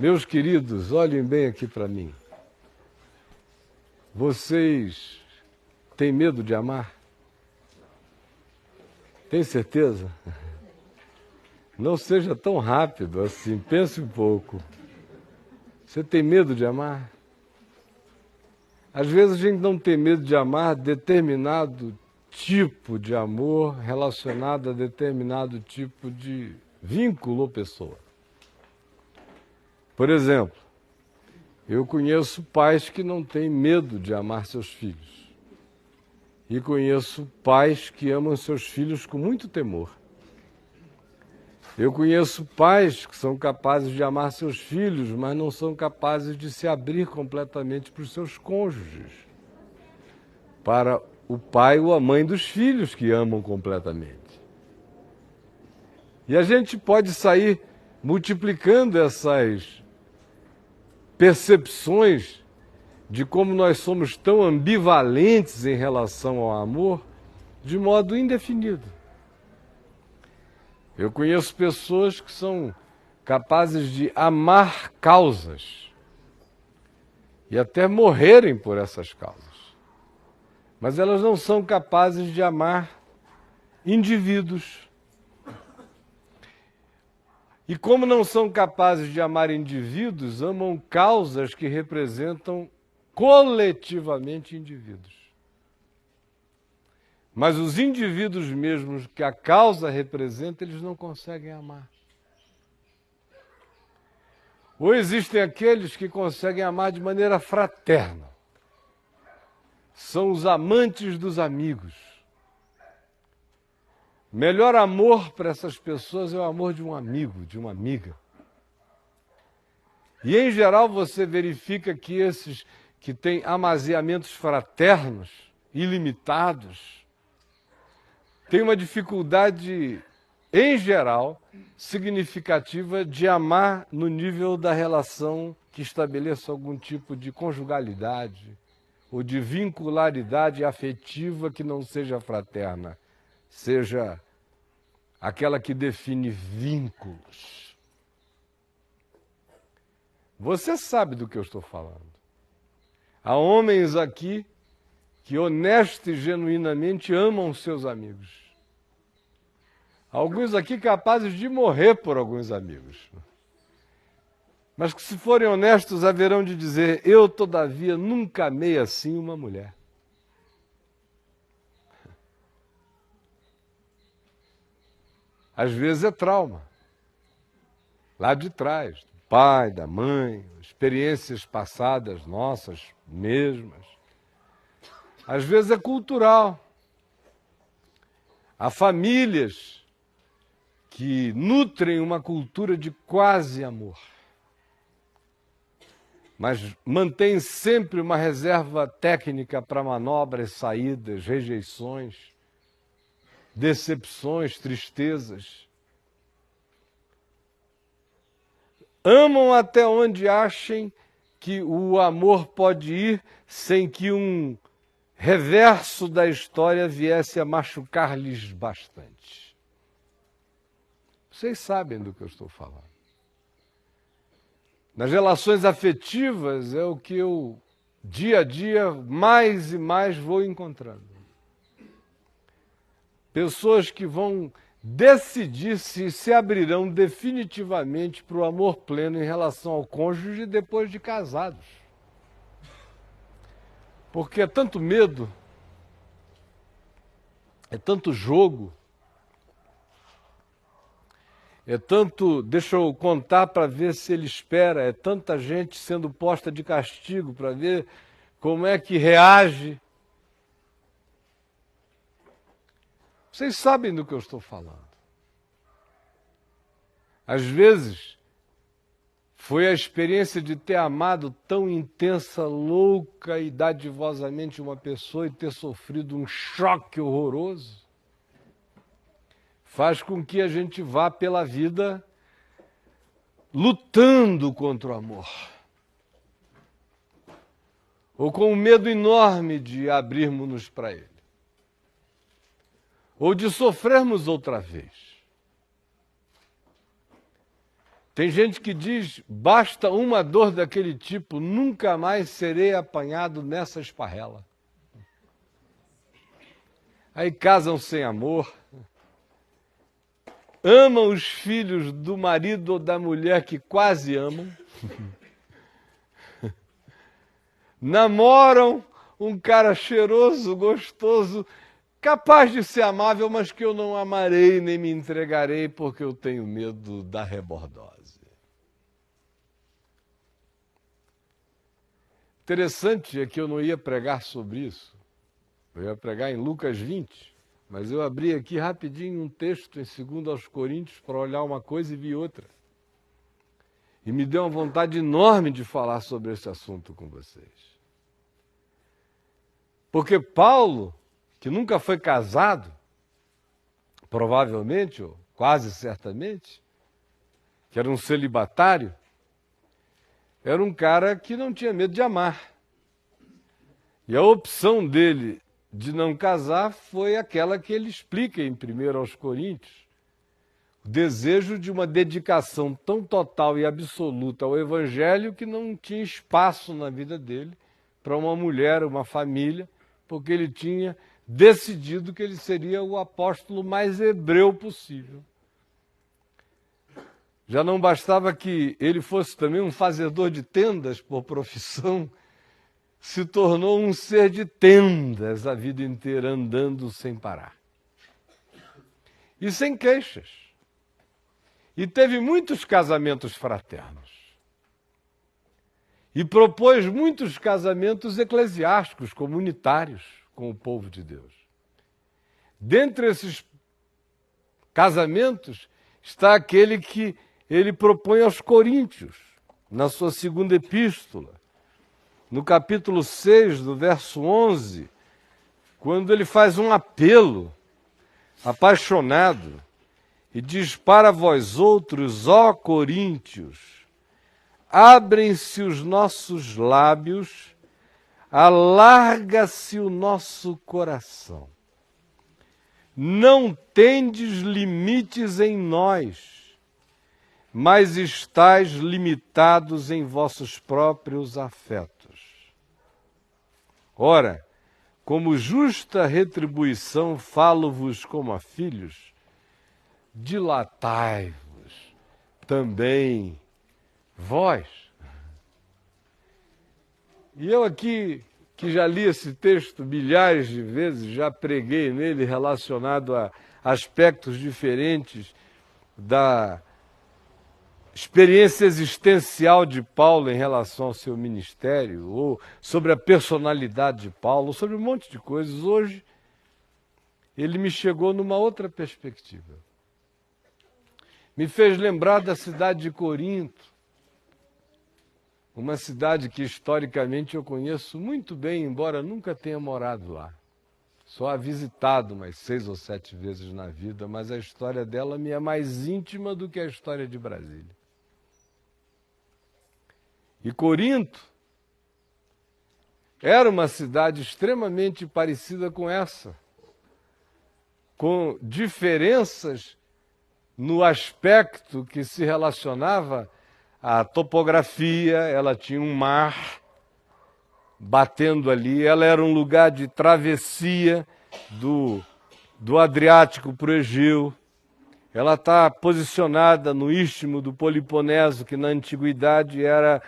Meus queridos, olhem bem aqui para mim. Vocês têm medo de amar? Tem certeza? Não seja tão rápido assim, pense um pouco. Você tem medo de amar? Às vezes a gente não tem medo de amar determinado tipo de amor relacionado a determinado tipo de vínculo ou pessoa. Por exemplo, eu conheço pais que não têm medo de amar seus filhos. E conheço pais que amam seus filhos com muito temor. Eu conheço pais que são capazes de amar seus filhos, mas não são capazes de se abrir completamente para os seus cônjuges. Para o pai ou a mãe dos filhos que amam completamente. E a gente pode sair multiplicando essas percepções de como nós somos tão ambivalentes em relação ao amor, de modo indefinido. Eu conheço pessoas que são capazes de amar causas e até morrerem por essas causas. Mas elas não são capazes de amar indivíduos. E como não são capazes de amar indivíduos, amam causas que representam coletivamente indivíduos. Mas os indivíduos mesmos que a causa representa, eles não conseguem amar. Ou existem aqueles que conseguem amar de maneira fraterna. São os amantes dos amigos. Melhor amor para essas pessoas é o amor de um amigo, de uma amiga. E em geral você verifica que esses que têm amaziamentos fraternos, ilimitados, têm uma dificuldade, em geral, significativa de amar no nível da relação que estabeleça algum tipo de conjugalidade ou de vincularidade afetiva que não seja fraterna, seja aquela que define vínculos. Você sabe do que eu estou falando. Há homens aqui que honesta e genuinamente amam seus amigos. Alguns aqui capazes de morrer por alguns amigos. Mas que se forem honestos haverão de dizer, eu todavia nunca amei assim uma mulher. Às vezes é trauma. Lá de trás, do pai, da mãe, experiências passadas nossas mesmas. Às vezes é cultural. Há famílias que nutrem uma cultura de quase amor, mas mantêm sempre uma reserva técnica para manobras, saídas, rejeições, decepções, tristezas. Amam até onde achem que o amor pode ir sem que um reverso da história viesse a machucar-lhes bastante. Vocês sabem do que eu estou falando. Nas relações afetivas é o que eu, dia a dia, mais e mais vou encontrando. Pessoas que vão decidir se abrirão definitivamente para o amor pleno em relação ao cônjuge depois de casados. Porque é tanto medo, é tanto jogo, é tanto, deixa eu contar para ver se ele espera, é tanta gente sendo posta de castigo para ver como é que reage. Vocês sabem do que eu estou falando. Às vezes, foi a experiência de ter amado tão intensa, louca e dadivosamente uma pessoa e ter sofrido um choque horroroso. Faz com que a gente vá pela vida lutando contra o amor. Ou com um medo enorme de abrirmos-nos para ele. Ou de sofrermos outra vez. Tem gente que diz, basta uma dor daquele tipo, nunca mais serei apanhado nessa esparrela. Aí casam sem amor, amam os filhos do marido ou da mulher que quase amam, namoram um cara cheiroso, gostoso, capaz de ser amável, mas que eu não amarei nem me entregarei porque eu tenho medo da rebordose. Interessante é que eu não ia pregar sobre isso. Eu ia pregar em Lucas 20, mas eu abri aqui rapidinho um texto em 2 aos Coríntios para olhar uma coisa e vi outra. E me deu uma vontade enorme de falar sobre esse assunto com vocês. Porque Paulo, que nunca foi casado, provavelmente, ou quase certamente, que era um celibatário, era um cara que não tinha medo de amar. E a opção dele de não casar foi aquela que ele explica em 1 aos Coríntios. O desejo de uma dedicação tão total e absoluta ao Evangelho que não tinha espaço na vida dele para uma mulher, uma família, porque ele tinha decidido que ele seria o apóstolo mais hebreu possível. Já não bastava que ele fosse também um fazedor de tendas por profissão, se tornou um ser de tendas a vida inteira, andando sem parar. E sem queixas. E teve muitos casamentos fraternos. E propôs muitos casamentos eclesiásticos, comunitários, com o povo de Deus. Dentre esses casamentos está aquele que ele propõe aos Coríntios, na sua segunda epístola, no capítulo 6, do verso 11, quando ele faz um apelo apaixonado e diz: para vós outros, ó Coríntios, abrem-se os nossos lábios, alarga-se o nosso coração. Não tendes limites em nós, mas estáis limitados em vossos próprios afetos. Ora, como justa retribuição falo-vos como a filhos, dilatai-vos também vós. E eu aqui, que já li esse texto milhares de vezes, já preguei nele relacionado a aspectos diferentes da experiência existencial de Paulo em relação ao seu ministério, ou sobre a personalidade de Paulo, ou sobre um monte de coisas. Hoje, ele me chegou numa outra perspectiva. Me fez lembrar da cidade de Corinto, uma cidade que historicamente eu conheço muito bem, embora nunca tenha morado lá. Só a visitado umas 6 ou 7 vezes na vida, mas a história dela me é mais íntima do que a história de Brasília. E Corinto era uma cidade extremamente parecida com essa, com diferenças no aspecto que se relacionava à topografia. Ela tinha um mar batendo ali, ela era um lugar de travessia do Adriático para o Egeu. Ela está posicionada no istmo do Peloponeso, que na antiguidade era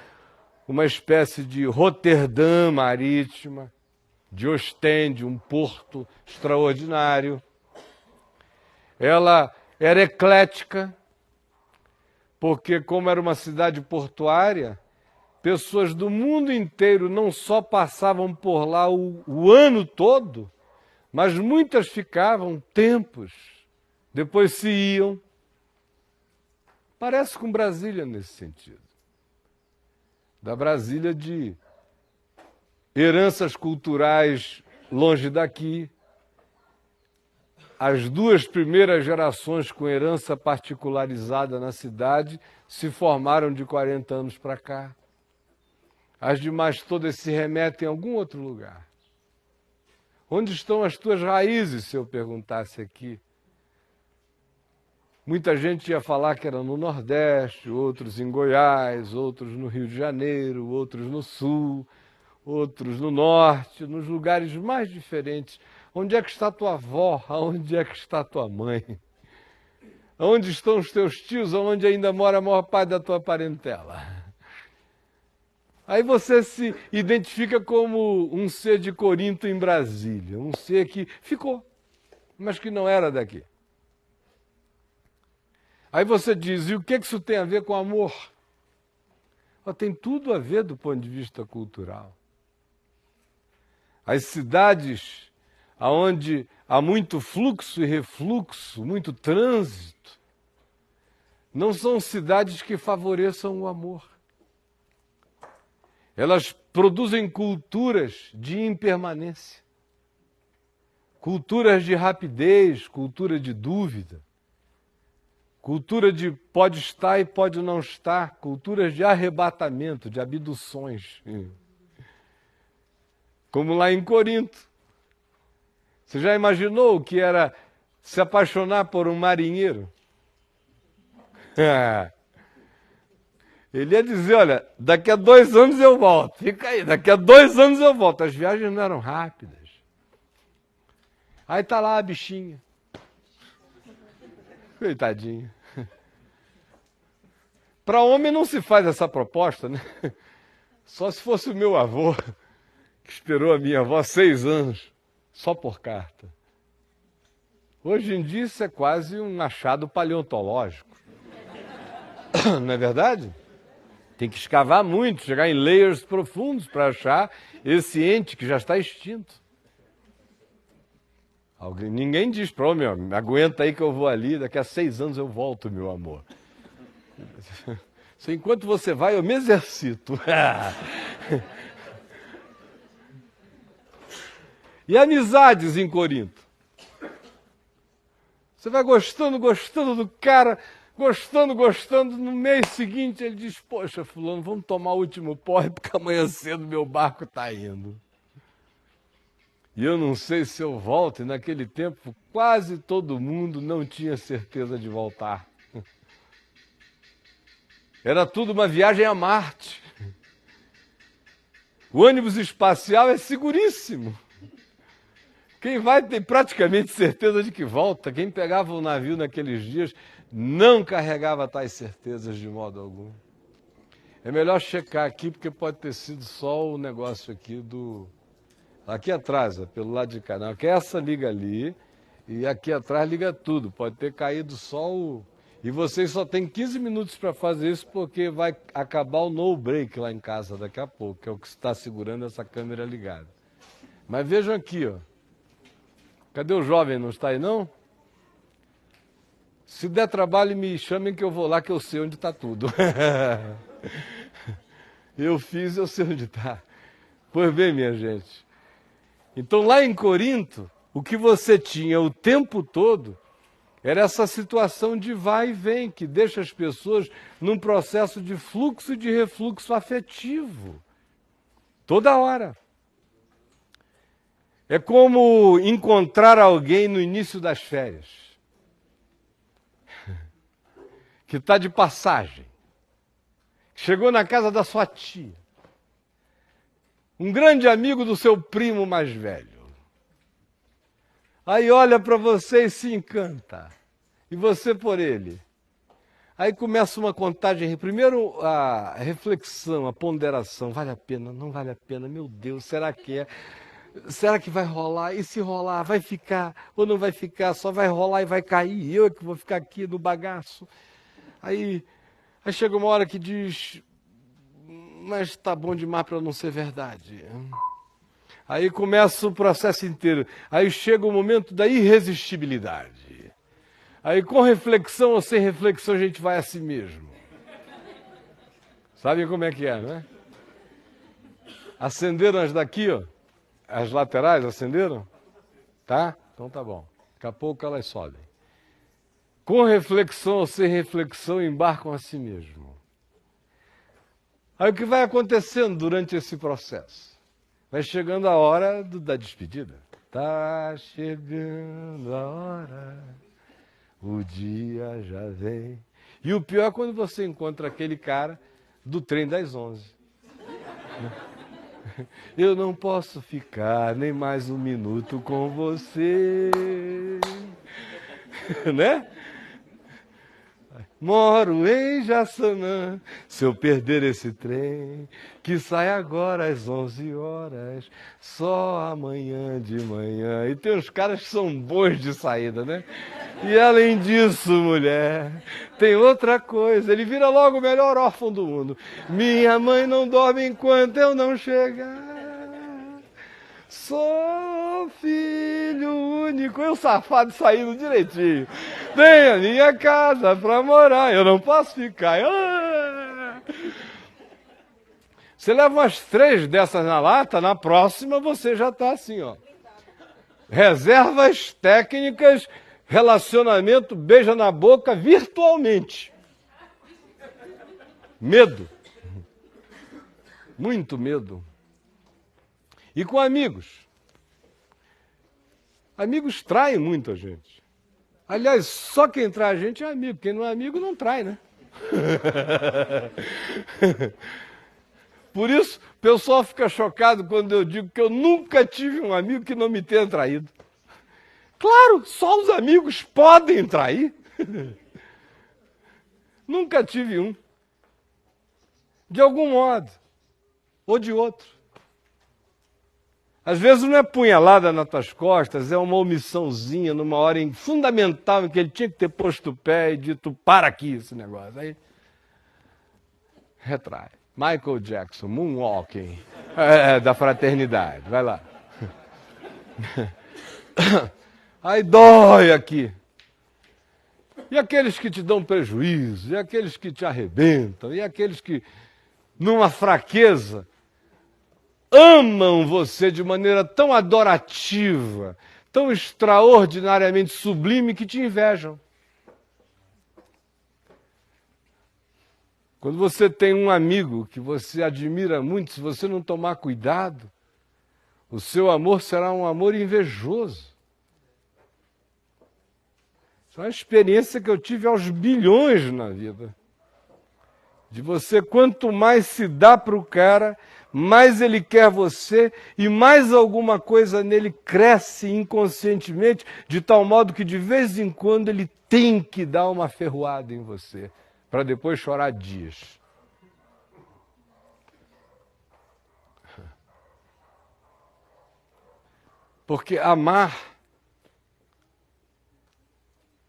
uma espécie de Roterdã marítima, de Ostende, um porto extraordinário. Ela era eclética, porque como era uma cidade portuária, pessoas do mundo inteiro não só passavam por lá o ano todo, mas muitas ficavam tempos, depois se iam. Parece com Brasília nesse sentido. Da Brasília de heranças culturais longe daqui. As 2 primeiras gerações com herança particularizada na cidade se formaram de 40 anos para cá. As demais todas se remetem a algum outro lugar. Onde estão as tuas raízes, se eu perguntasse aqui? Muita gente ia falar que era no Nordeste, outros em Goiás, outros no Rio de Janeiro, outros no Sul, outros no Norte, nos lugares mais diferentes. Onde é que está tua avó? Aonde é que está tua mãe? Onde estão os teus tios? Onde ainda mora a maior parte da tua parentela? Aí você se identifica como um ser de Corinto em Brasília, um ser que ficou, mas que não era daqui. Aí você diz, e o que isso tem a ver com amor? Tem tudo a ver do ponto de vista cultural. As cidades onde há muito fluxo e refluxo, muito trânsito, não são cidades que favoreçam o amor. Elas produzem culturas de impermanência, culturas de rapidez, cultura de dúvida, cultura de pode estar e pode não estar, culturas de arrebatamento, de abduções. Como lá em Corinto. Você já imaginou o que era se apaixonar por um marinheiro? Ele ia dizer, olha, daqui a 2 anos eu volto. Fica aí, daqui a 2 anos eu volto. As viagens não eram rápidas. Aí está lá a bichinha. Coitadinha. Para homem não se faz essa proposta, né? Só se fosse o meu avô, que esperou a minha avó 6 anos, só por carta. Hoje em dia isso é quase um achado paleontológico. Não é verdade? Tem que escavar muito, chegar em layers profundos para achar esse ente que já está extinto. Ninguém diz para o homem, aguenta aí que eu vou ali, daqui a 6 anos eu volto, meu amor. Enquanto você vai, eu me exercito. E amizades em Corinto? Você vai gostando do cara, gostando, no mês seguinte ele diz, poxa, fulano, vamos tomar o último porre, porque amanhã cedo meu barco está indo. E eu não sei se eu volto, e naquele tempo quase todo mundo não tinha certeza de voltar. Era tudo uma viagem a Marte. O ônibus espacial é seguríssimo. Quem vai tem praticamente certeza de que volta. Quem pegava o navio naqueles dias não carregava tais certezas de modo algum. É melhor checar aqui, porque pode ter sido só o negócio aqui do... Aqui atrás, pelo lado de cá. Não, que essa liga ali e aqui atrás liga tudo. Pode ter caído só o... E vocês só têm 15 minutos para fazer isso, porque vai acabar o no break lá em casa daqui a pouco, que é o que está segurando essa câmera ligada. Mas vejam aqui, ó. Cadê o jovem? Não está aí, não? Se der trabalho, me chamem que eu vou lá, que eu sei onde está tudo. Eu fiz, eu sei onde está. Pois bem, minha gente. Então, lá em Corinto, o que você tinha o tempo todo era essa situação de vai e vem, que deixa as pessoas num processo de fluxo e de refluxo afetivo. Toda hora. É como encontrar alguém no início das férias, que está de passagem, chegou na casa da sua tia, um grande amigo do seu primo mais velho. Aí olha para você e se encanta, e você por ele. Aí começa uma contagem, primeiro a reflexão, a ponderação, vale a pena, não vale a pena, meu Deus, será que é? Será que vai rolar? E se rolar, vai ficar ou não vai ficar? Só vai rolar e vai cair. Eu é que vou ficar aqui no bagaço. Aí chega uma hora que diz, mas está bom demais para não ser verdade. Aí começa o processo inteiro. Aí chega o momento da irresistibilidade. Aí com reflexão ou sem reflexão a gente vai a si mesmo. Sabe como é que é, né? Acenderam as daqui, ó. As laterais acenderam? Tá? Então tá bom. Daqui a pouco elas sobem. Com reflexão ou sem reflexão, embarcam a si mesmo. Aí o que vai acontecendo durante esse processo? Vai chegando a hora da despedida. Tá chegando a hora. o dia já vem. E o pior é quando você encontra aquele cara do trem das 11. Eu não posso ficar nem mais um minuto com você. Né? Moro em Jaçanã, se eu perder esse trem, que sai agora às 11 horas, só amanhã de manhã. E tem uns caras que são bons de saída, né? E além disso, mulher, tem outra coisa, ele vira logo o melhor órfão do mundo. Minha mãe não dorme enquanto eu não chegar. Sou filho único, eu safado saindo direitinho. Tenho a minha casa pra morar, eu não posso ficar. Você leva umas 3 dessas na lata, na próxima você já tá assim, ó. Reservas técnicas, relacionamento, beija na boca virtualmente. Medo. Muito medo. E com amigos. Amigos traem muito a gente. Aliás, só quem trai a gente é amigo. Quem não é amigo não trai, né? Por isso, o pessoal fica chocado quando eu digo que eu nunca tive um amigo que não me tenha traído. Claro, só os amigos podem trair. Nunca tive um. De algum modo. Ou de outro. Às vezes não é punhalada nas tuas costas, é uma omissãozinha numa hora fundamental em que ele tinha que ter posto o pé e dito, para aqui esse negócio. Aí, retrai. Michael Jackson, Moonwalking, da fraternidade, vai lá. Aí dói aqui. E aqueles que te dão prejuízo, e aqueles que te arrebentam, e aqueles que, numa fraqueza, amam você de maneira tão adorativa, tão extraordinariamente sublime que te invejam. Quando você tem um amigo que você admira muito, se você não tomar cuidado, o seu amor será um amor invejoso. Isso é uma experiência que eu tive aos bilhões na vida. De você, quanto mais se dá para o cara, mais ele quer você e mais alguma coisa nele cresce inconscientemente, de tal modo que de vez em quando ele tem que dar uma ferroada em você, para depois chorar dias. Porque amar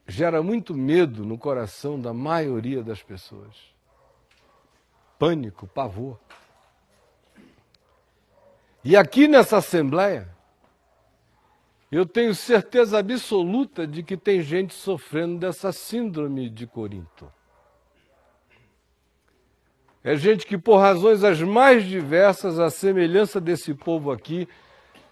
gera muito medo no coração da maioria das pessoas. Pânico, pavor. E aqui nessa Assembleia, eu tenho certeza absoluta de que tem gente sofrendo dessa síndrome de Corinto. É gente que, por razões as mais diversas, à semelhança desse povo aqui,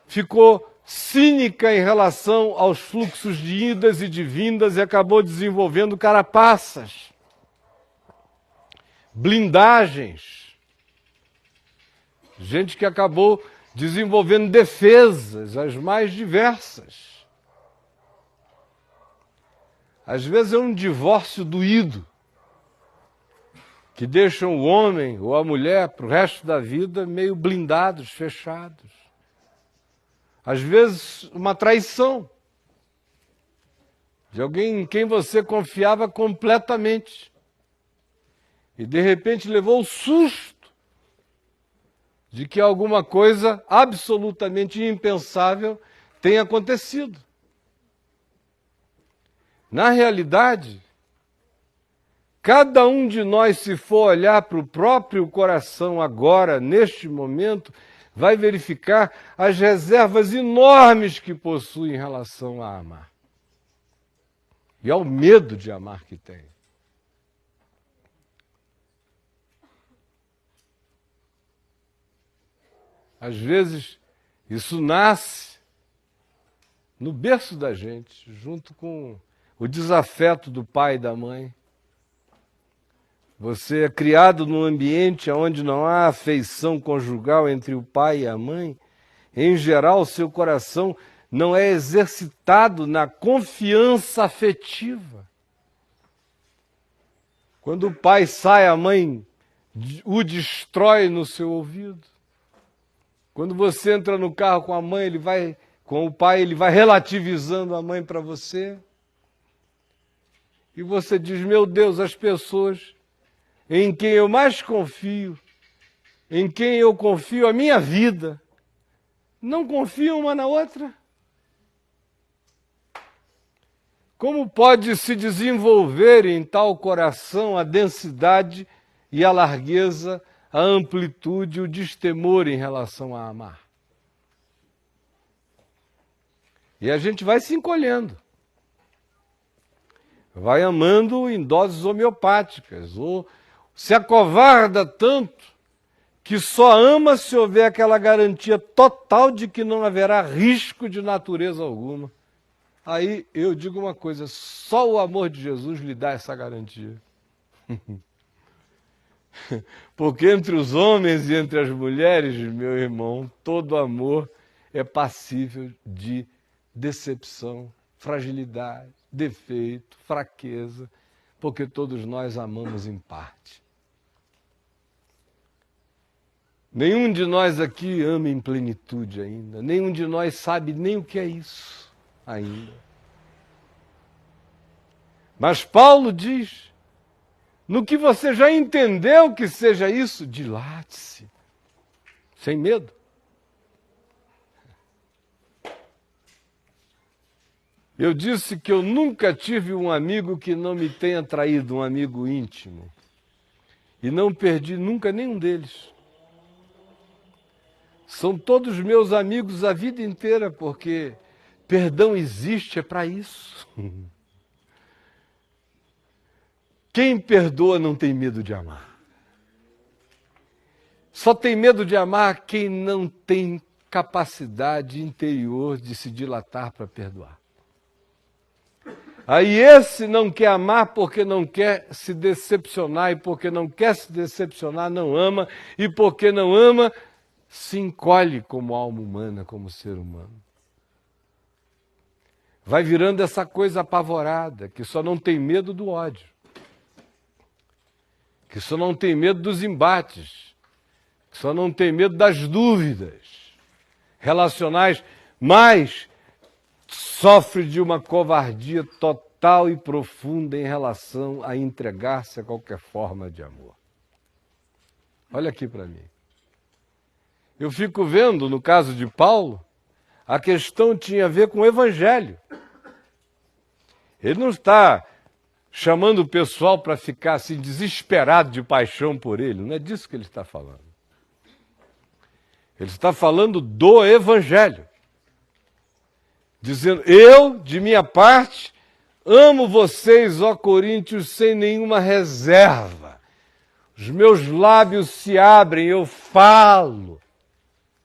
ficou cínica em relação aos fluxos de idas e de vindas e acabou desenvolvendo carapaças, blindagens. Gente que acabou desenvolvendo defesas, as mais diversas. Às vezes é um divórcio doído, que deixa o homem ou a mulher para o resto da vida meio blindados, fechados. Às vezes uma traição de alguém em quem você confiava completamente e de repente levou o susto de que alguma coisa absolutamente impensável tenha acontecido. Na realidade, cada um de nós, se for olhar para o próprio coração agora, neste momento, vai verificar as reservas enormes que possui em relação a amar. E ao medo de amar que tem. Às vezes, isso nasce no berço da gente, junto com o desafeto do pai e da mãe. Você é criado num ambiente onde não há afeição conjugal entre o pai e a mãe. Em geral, seu coração não é exercitado na confiança afetiva. Quando o pai sai, a mãe o destrói no seu ouvido. Quando você entra no carro com a mãe, com o pai, ele vai relativizando a mãe para você. E você diz, meu Deus, as pessoas em quem eu mais confio, em quem eu confio a minha vida, não confiam uma na outra? Como pode se desenvolver em tal coração a densidade e a largueza, a amplitude, o destemor em relação a amar? E a gente vai se encolhendo. Vai amando em doses homeopáticas, ou se acovarda tanto que só ama se houver aquela garantia total de que não haverá risco de natureza alguma. Aí eu digo uma coisa, só o amor de Jesus lhe dá essa garantia. Porque entre os homens e entre as mulheres, meu irmão, todo amor é passível de decepção, fragilidade, defeito, fraqueza, porque todos nós amamos em parte. Nenhum de nós aqui ama em plenitude ainda, nenhum de nós sabe nem o que é isso ainda. Mas Paulo diz, no que você já entendeu que seja isso, dilate-se, sem medo. Eu disse que eu nunca tive um amigo que não me tenha traído, um amigo íntimo. E não perdi nunca nenhum deles. São todos meus amigos a vida inteira, porque perdão existe, é para isso. Quem perdoa não tem medo de amar. Só tem medo de amar quem não tem capacidade interior de se dilatar para perdoar. Aí esse não quer amar porque não quer se decepcionar, e porque não quer se decepcionar não ama, e porque não ama se encolhe como alma humana, como ser humano. Vai virando essa coisa apavorada, que só não tem medo do ódio, que só não tem medo dos embates, que só não tem medo das dúvidas relacionais, mas sofre de uma covardia total e profunda em relação a entregar-se a qualquer forma de amor. Olha aqui para mim. Eu fico vendo, no caso de Paulo, a questão tinha a ver com o Evangelho. Ele não está chamando o pessoal para ficar assim desesperado de paixão por ele, não é disso que ele está falando. Ele está falando do Evangelho. Dizendo, eu, de minha parte, amo vocês, ó Coríntios, sem nenhuma reserva. Os meus lábios se abrem, eu falo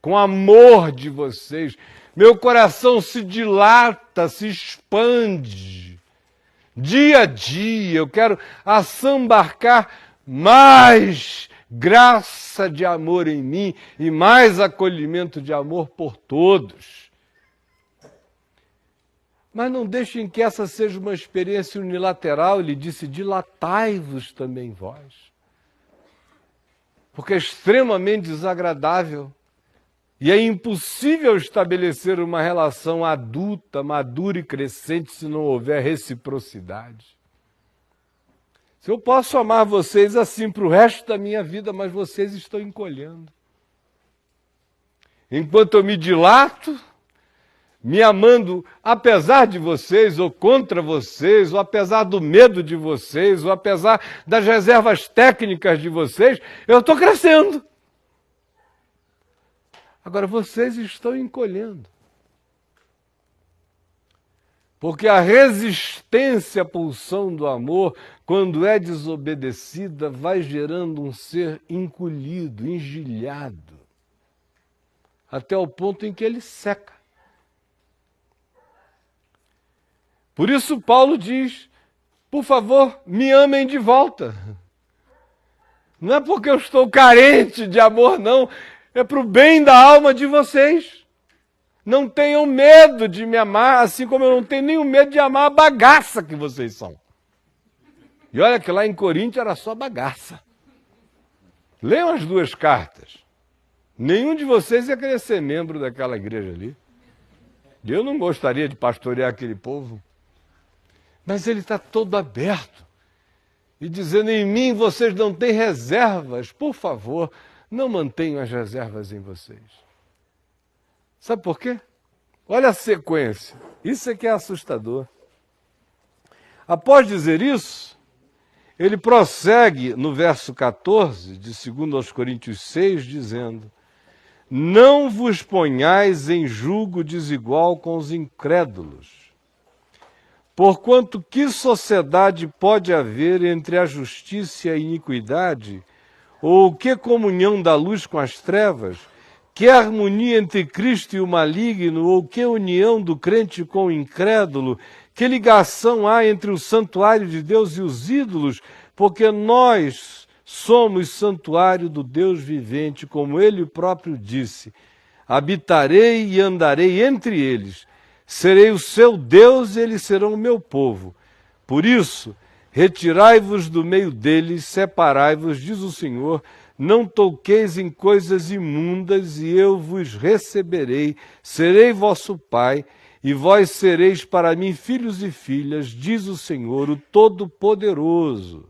com amor de vocês. Meu coração se dilata, se expande. Dia a dia, eu quero assambarcar mais graça de amor em mim e mais acolhimento de amor por todos. Mas não deixem que essa seja uma experiência unilateral, ele disse, dilatai-vos também vós. Porque é extremamente desagradável e é impossível estabelecer uma relação adulta, madura e crescente se não houver reciprocidade. Se eu posso amar vocês assim para o resto da minha vida, mas vocês estão encolhendo. Enquanto eu me dilato, me amando apesar de vocês, ou contra vocês, ou apesar do medo de vocês, ou apesar das reservas técnicas de vocês, eu estou crescendo. Agora vocês estão encolhendo. Porque a resistência à pulsão do amor, quando é desobedecida, vai gerando um ser encolhido, engilhado, até o ponto em que ele seca. Por isso Paulo diz, por favor, me amem de volta. Não é porque eu estou carente de amor, não. É para o bem da alma de vocês. Não tenham medo de me amar, assim como eu não tenho nenhum medo de amar a bagaça que vocês são. E olha que lá em Coríntios era só bagaça. Leiam as 2 cartas. Nenhum de vocês ia querer ser membro daquela igreja ali. Eu não gostaria de pastorear aquele povo. Mas ele está todo aberto. E dizendo, em mim vocês não têm reservas. Por favor, não mantenham as reservas em vocês. Sabe por quê? Olha a sequência. Isso é que é assustador. Após dizer isso, ele prossegue no verso 14, de 2 aos Coríntios 6, dizendo: não vos ponhais em julgo desigual com os incrédulos. Porquanto que sociedade pode haver entre a justiça e a iniquidade? Ou que comunhão da luz com as trevas? Que harmonia entre Cristo e o maligno? Ou que união do crente com o incrédulo? Que ligação há entre o santuário de Deus e os ídolos? Porque nós somos santuário do Deus vivente, como ele próprio disse: habitarei e andarei entre eles. Serei o seu Deus e eles serão o meu povo. Por isso, retirai-vos do meio deles, separai-vos, diz o Senhor, não toqueis em coisas imundas, e eu vos receberei, serei vosso Pai, e vós sereis para mim filhos e filhas, diz o Senhor, o Todo-Poderoso.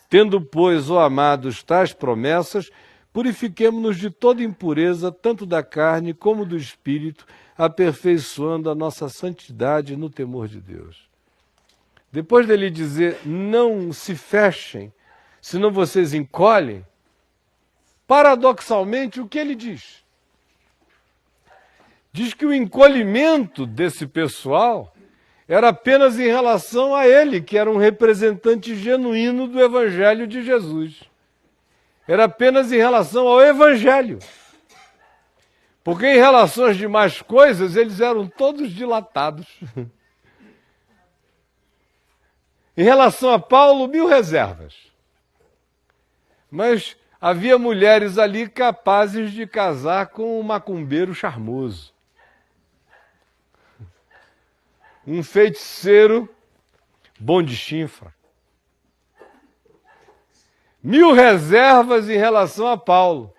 Tendo, pois, ó amados, tais promessas, purifiquemo-nos de toda impureza, tanto da carne como do espírito, aperfeiçoando a nossa santidade no temor de Deus. Depois dele dizer, não se fechem, senão vocês encolhem, paradoxalmente, o que ele diz? Diz que o encolhimento desse pessoal era apenas em relação a ele, que era um representante genuíno do Evangelho de Jesus. Era apenas em relação ao Evangelho. Porque em relação às demais coisas, eles eram todos dilatados. Em relação a Paulo, 1000 reservas. Mas havia mulheres ali capazes de casar com um macumbeiro charmoso. Um feiticeiro bom de chifra. 1000 reservas em relação a Paulo.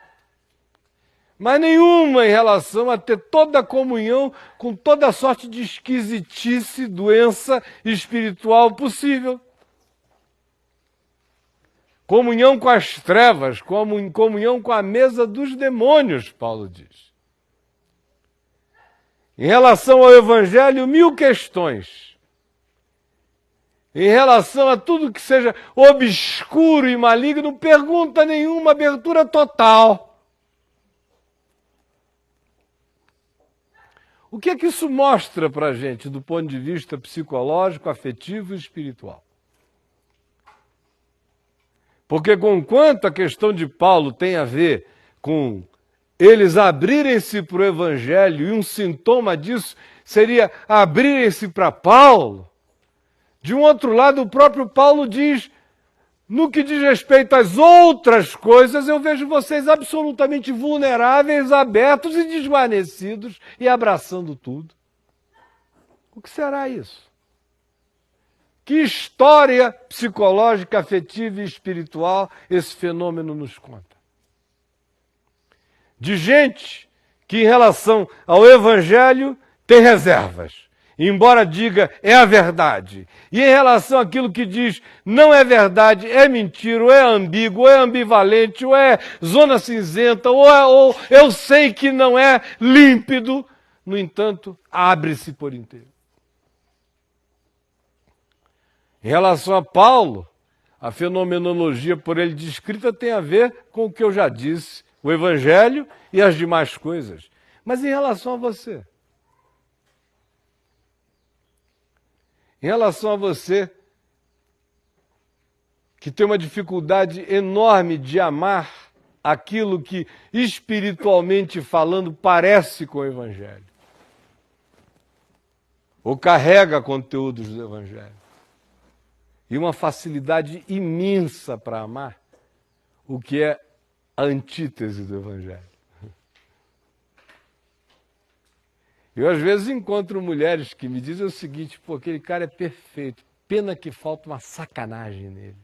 Mas nenhuma em relação a ter toda a comunhão com toda a sorte de esquisitice, doença espiritual possível. Comunhão com as trevas, comunhão com a mesa dos demônios, Paulo diz. Em relação ao Evangelho, 1000 questões. Em relação a tudo que seja obscuro e maligno, pergunta nenhuma, abertura total. O que é que isso mostra para a gente do ponto de vista psicológico, afetivo e espiritual? Porque conquanto a questão de Paulo tem a ver com eles abrirem-se para o Evangelho, e um sintoma disso seria abrirem-se para Paulo, de um outro lado o próprio Paulo diz, no que diz respeito às outras coisas, eu vejo vocês absolutamente vulneráveis, abertos e desvanecidos e abraçando tudo. O que será isso? Que história psicológica, afetiva e espiritual esse fenômeno nos conta? De gente que, em relação ao Evangelho, tem reservas. Embora diga é a verdade. E em relação àquilo que diz não é verdade, é mentira, ou é ambíguo, ou é ambivalente, ou é zona cinzenta, ou eu sei que não é límpido, no entanto, abre-se por inteiro. Em relação a Paulo, a fenomenologia por ele descrita tem a ver com o que eu já disse, o Evangelho e as demais coisas. Mas em relação a você? Em relação a você, que tem uma dificuldade enorme de amar aquilo que, espiritualmente falando, parece com o Evangelho, ou carrega conteúdos do Evangelho, e uma facilidade imensa para amar o que é a antítese do Evangelho. Eu, às vezes, encontro mulheres que me dizem o seguinte, pô, aquele cara é perfeito. Pena que falta uma sacanagem nele.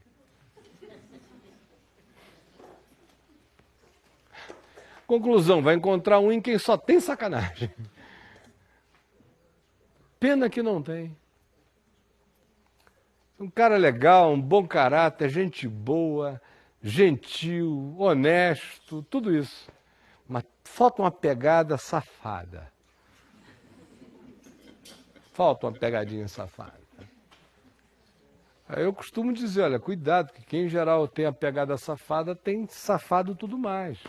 Conclusão, vai encontrar um em quem só tem sacanagem. Pena que não tem. Um cara legal, um bom caráter, gente boa, gentil, honesto, tudo isso. Mas falta uma pegada safada. Falta uma pegadinha safada. Aí eu costumo dizer, olha, cuidado, que quem em geral tem a pegada safada tem safado tudo mais.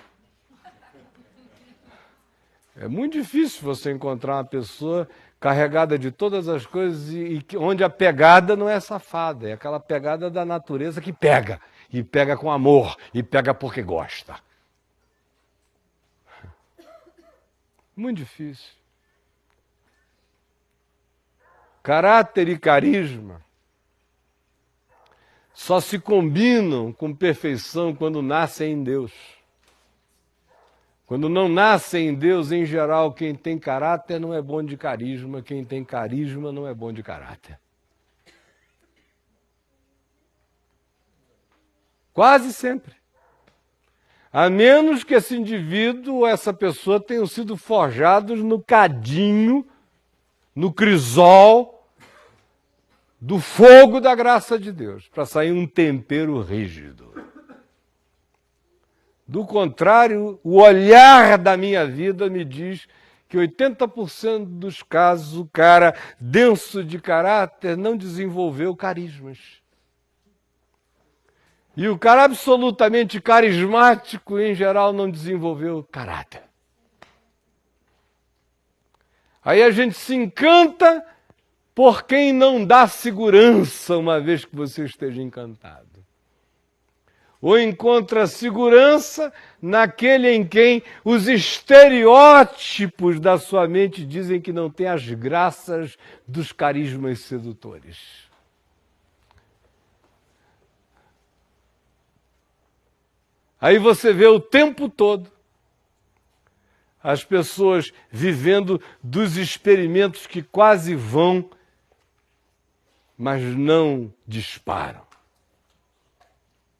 É muito difícil você encontrar uma pessoa carregada de todas as coisas e onde a pegada não é safada, é aquela pegada da natureza que pega, e pega com amor, e pega porque gosta. Muito difícil. Caráter e carisma só se combinam com perfeição quando nascem em Deus. Quando não nasce em Deus, em geral, quem tem caráter não é bom de carisma, quem tem carisma não é bom de caráter. Quase sempre. A menos que esse indivíduo ou essa pessoa tenham sido forjados no cadinho, no crisol do fogo da graça de Deus, para sair um tempero rígido. Do contrário, o olhar da minha vida me diz que 80% dos casos o cara denso de caráter não desenvolveu carismas. E o cara absolutamente carismático, em geral, não desenvolveu caráter. Aí a gente se encanta por quem não dá segurança uma vez que você esteja encantado. Ou encontra segurança naquele em quem os estereótipos da sua mente dizem que não tem as graças dos carismas sedutores. Aí você vê o tempo todo as pessoas vivendo dos experimentos que quase vão, mas não disparam.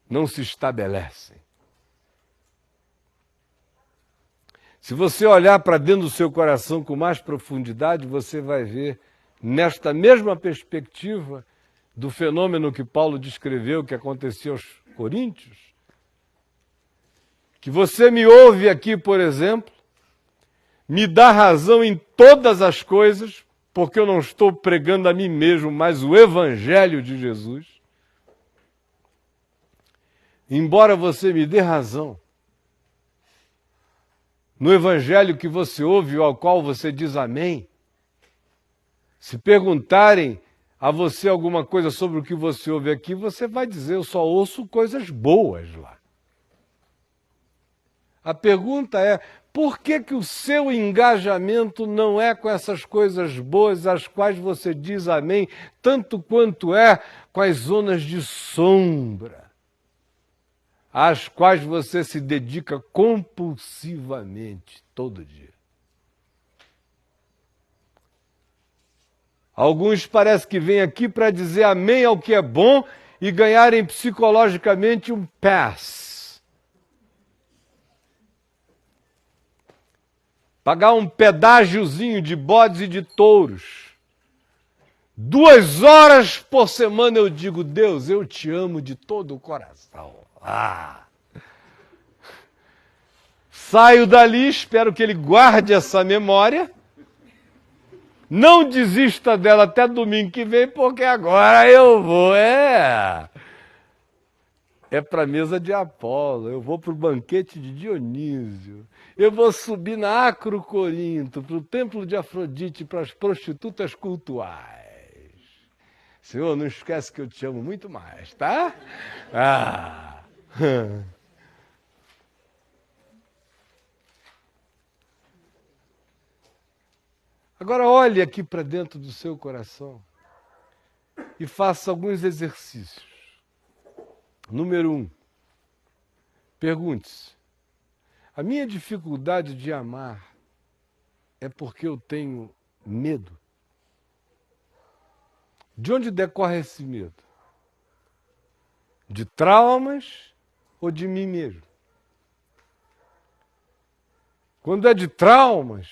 Não se estabelecem. Se você olhar para dentro do seu coração com mais profundidade, você vai ver, nesta mesma perspectiva do fenômeno que Paulo descreveu, que acontecia aos coríntios, que você me ouve aqui, por exemplo, me dá razão em todas as coisas, porque eu não estou pregando a mim mesmo, mas o Evangelho de Jesus. Embora você me dê razão no Evangelho que você ouve, ao qual você diz amém, se perguntarem a você alguma coisa sobre o que você ouve aqui, você vai dizer, eu só ouço coisas boas lá. A pergunta é, por que que o seu engajamento não é com essas coisas boas, às quais você diz amém, tanto quanto é com as zonas de sombra, às quais você se dedica compulsivamente todo dia? Alguns parece que vêm aqui para dizer amém ao que é bom e ganharem psicologicamente um pass. Pagar um pedágiozinho de bodes e de touros. 2 horas por semana eu digo, Deus, eu te amo de todo o coração. Saio dali, espero que ele guarde essa memória. Não desista dela até domingo que vem, porque agora eu vou, é para a mesa de Apolo, eu vou para o banquete de Dionísio, eu vou subir na Acro Corinto, para o templo de Afrodite, para as prostitutas cultuais. Senhor, não esquece que eu te amo muito mais, tá? Agora olhe aqui para dentro do seu coração e faça alguns exercícios. Número 1, pergunte-se, a minha dificuldade de amar é porque eu tenho medo? De onde decorre esse medo? De traumas ou de mim mesmo? Quando é de traumas,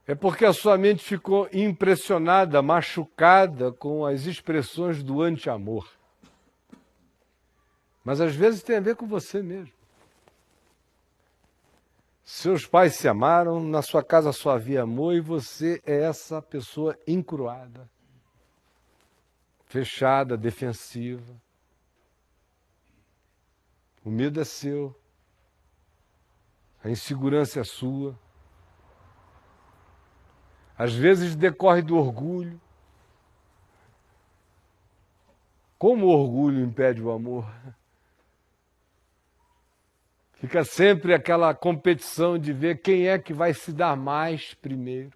é porque a sua mente ficou impressionada, machucada com as expressões do anti-amor. Mas às vezes tem a ver com você mesmo. Seus pais se amaram, na sua casa só havia amor e você é essa pessoa encruada, fechada, defensiva. O medo é seu, a insegurança é sua. Às vezes decorre do orgulho. Como o orgulho impede o amor? Fica sempre aquela competição de ver quem é que vai se dar mais primeiro,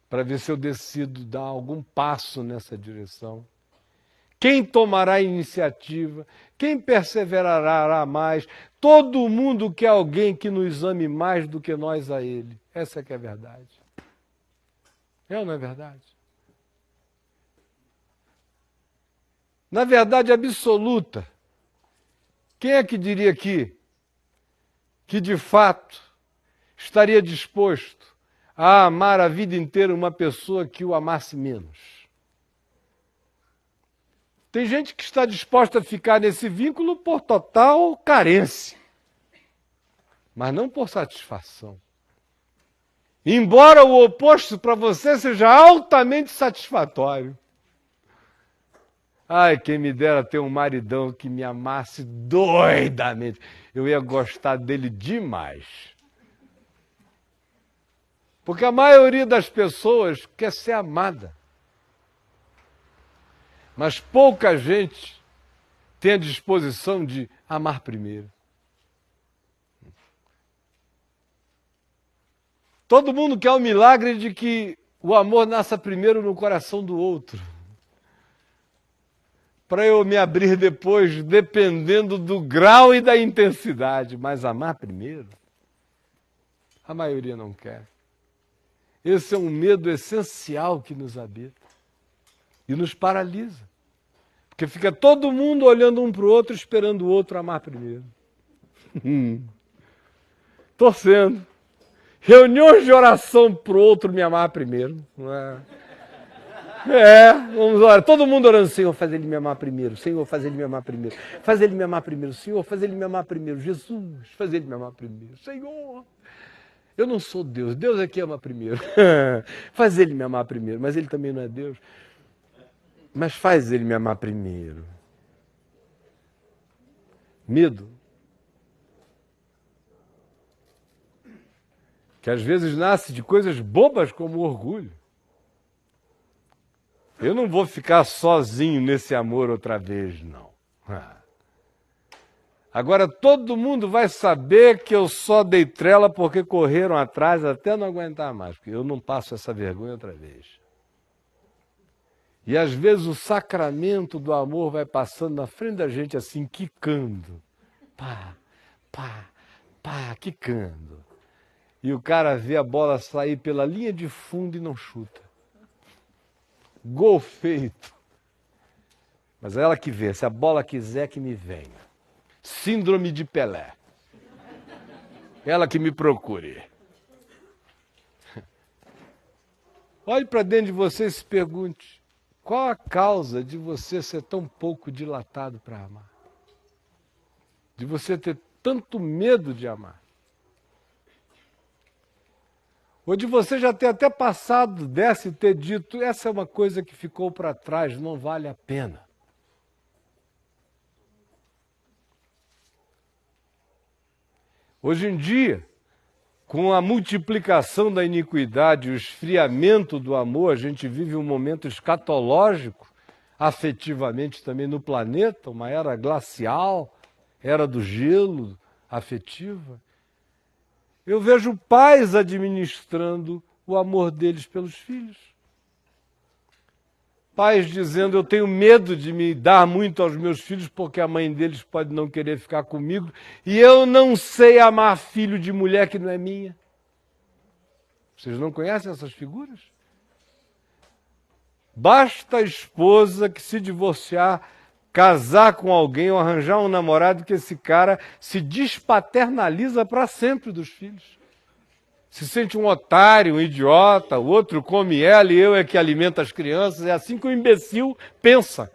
para ver se eu decido dar algum passo nessa direção. Quem tomará a iniciativa? Quem perseverará mais? Todo mundo quer alguém que nos ame mais do que nós a ele. Essa é que é a verdade. É ou não é verdade? Na verdade absoluta, quem é que diria aqui que de fato estaria disposto a amar a vida inteira uma pessoa que o amasse menos? Tem gente que está disposta a ficar nesse vínculo por total carência, mas não por satisfação. Embora o oposto para você seja altamente satisfatório. Ai, quem me dera ter um maridão que me amasse doidamente. Eu ia gostar dele demais. Porque a maioria das pessoas quer ser amada. Mas pouca gente tem a disposição de amar primeiro. Todo mundo quer o milagre de que o amor nasça primeiro no coração do outro. Para eu me abrir depois, dependendo do grau e da intensidade. Mas amar primeiro, a maioria não quer. Esse é um medo essencial que nos habita e nos paralisa. Porque fica todo mundo olhando um para o outro, esperando o outro amar primeiro. Torcendo. Reuniões de oração para o outro me amar primeiro. Não é? Vamos orar. Todo mundo orando, Senhor, faz ele me amar primeiro. Senhor, faz ele me amar primeiro. Faz ele me amar primeiro. Senhor, faz ele me amar primeiro. Jesus, faz ele me amar primeiro. Senhor, eu não sou Deus. Deus é que ama primeiro. Faz ele me amar primeiro. Mas ele também não é Deus. Mas faz ele me amar primeiro. Medo. Que às vezes nasce de coisas bobas como orgulho. Eu não vou ficar sozinho nesse amor outra vez, não. Agora todo mundo vai saber que eu só dei trela porque correram atrás até não aguentar mais, porque eu não passo essa vergonha outra vez. E às vezes o sacramento do amor vai passando na frente da gente assim, quicando. Pá, pá, pá, quicando. E o cara vê a bola sair pela linha de fundo e não chuta. Gol feito. Mas é ela que vê, se a bola quiser que me venha. Síndrome de Pelé. Ela que me procure. Olhe para dentro de você e se pergunte, qual a causa de você ser tão pouco dilatado para amar? De você ter tanto medo de amar? Ou de você já ter até passado dessa e ter dito, essa é uma coisa que ficou para trás, não vale a pena. Hoje em dia, com a multiplicação da iniquidade e o esfriamento do amor, a gente vive um momento escatológico, afetivamente também no planeta, uma era glacial, era do gelo afetiva. Eu vejo pais administrando o amor deles pelos filhos. Pais dizendo, eu tenho medo de me dar muito aos meus filhos porque a mãe deles pode não querer ficar comigo e eu não sei amar filho de mulher que não é minha. Vocês não conhecem essas figuras? Basta a esposa que se divorciar, casar com alguém ou arranjar um namorado, que esse cara se despaternaliza para sempre dos filhos. Se sente um otário, um idiota, o outro come ela e eu é que alimenta as crianças. É assim que o imbecil pensa.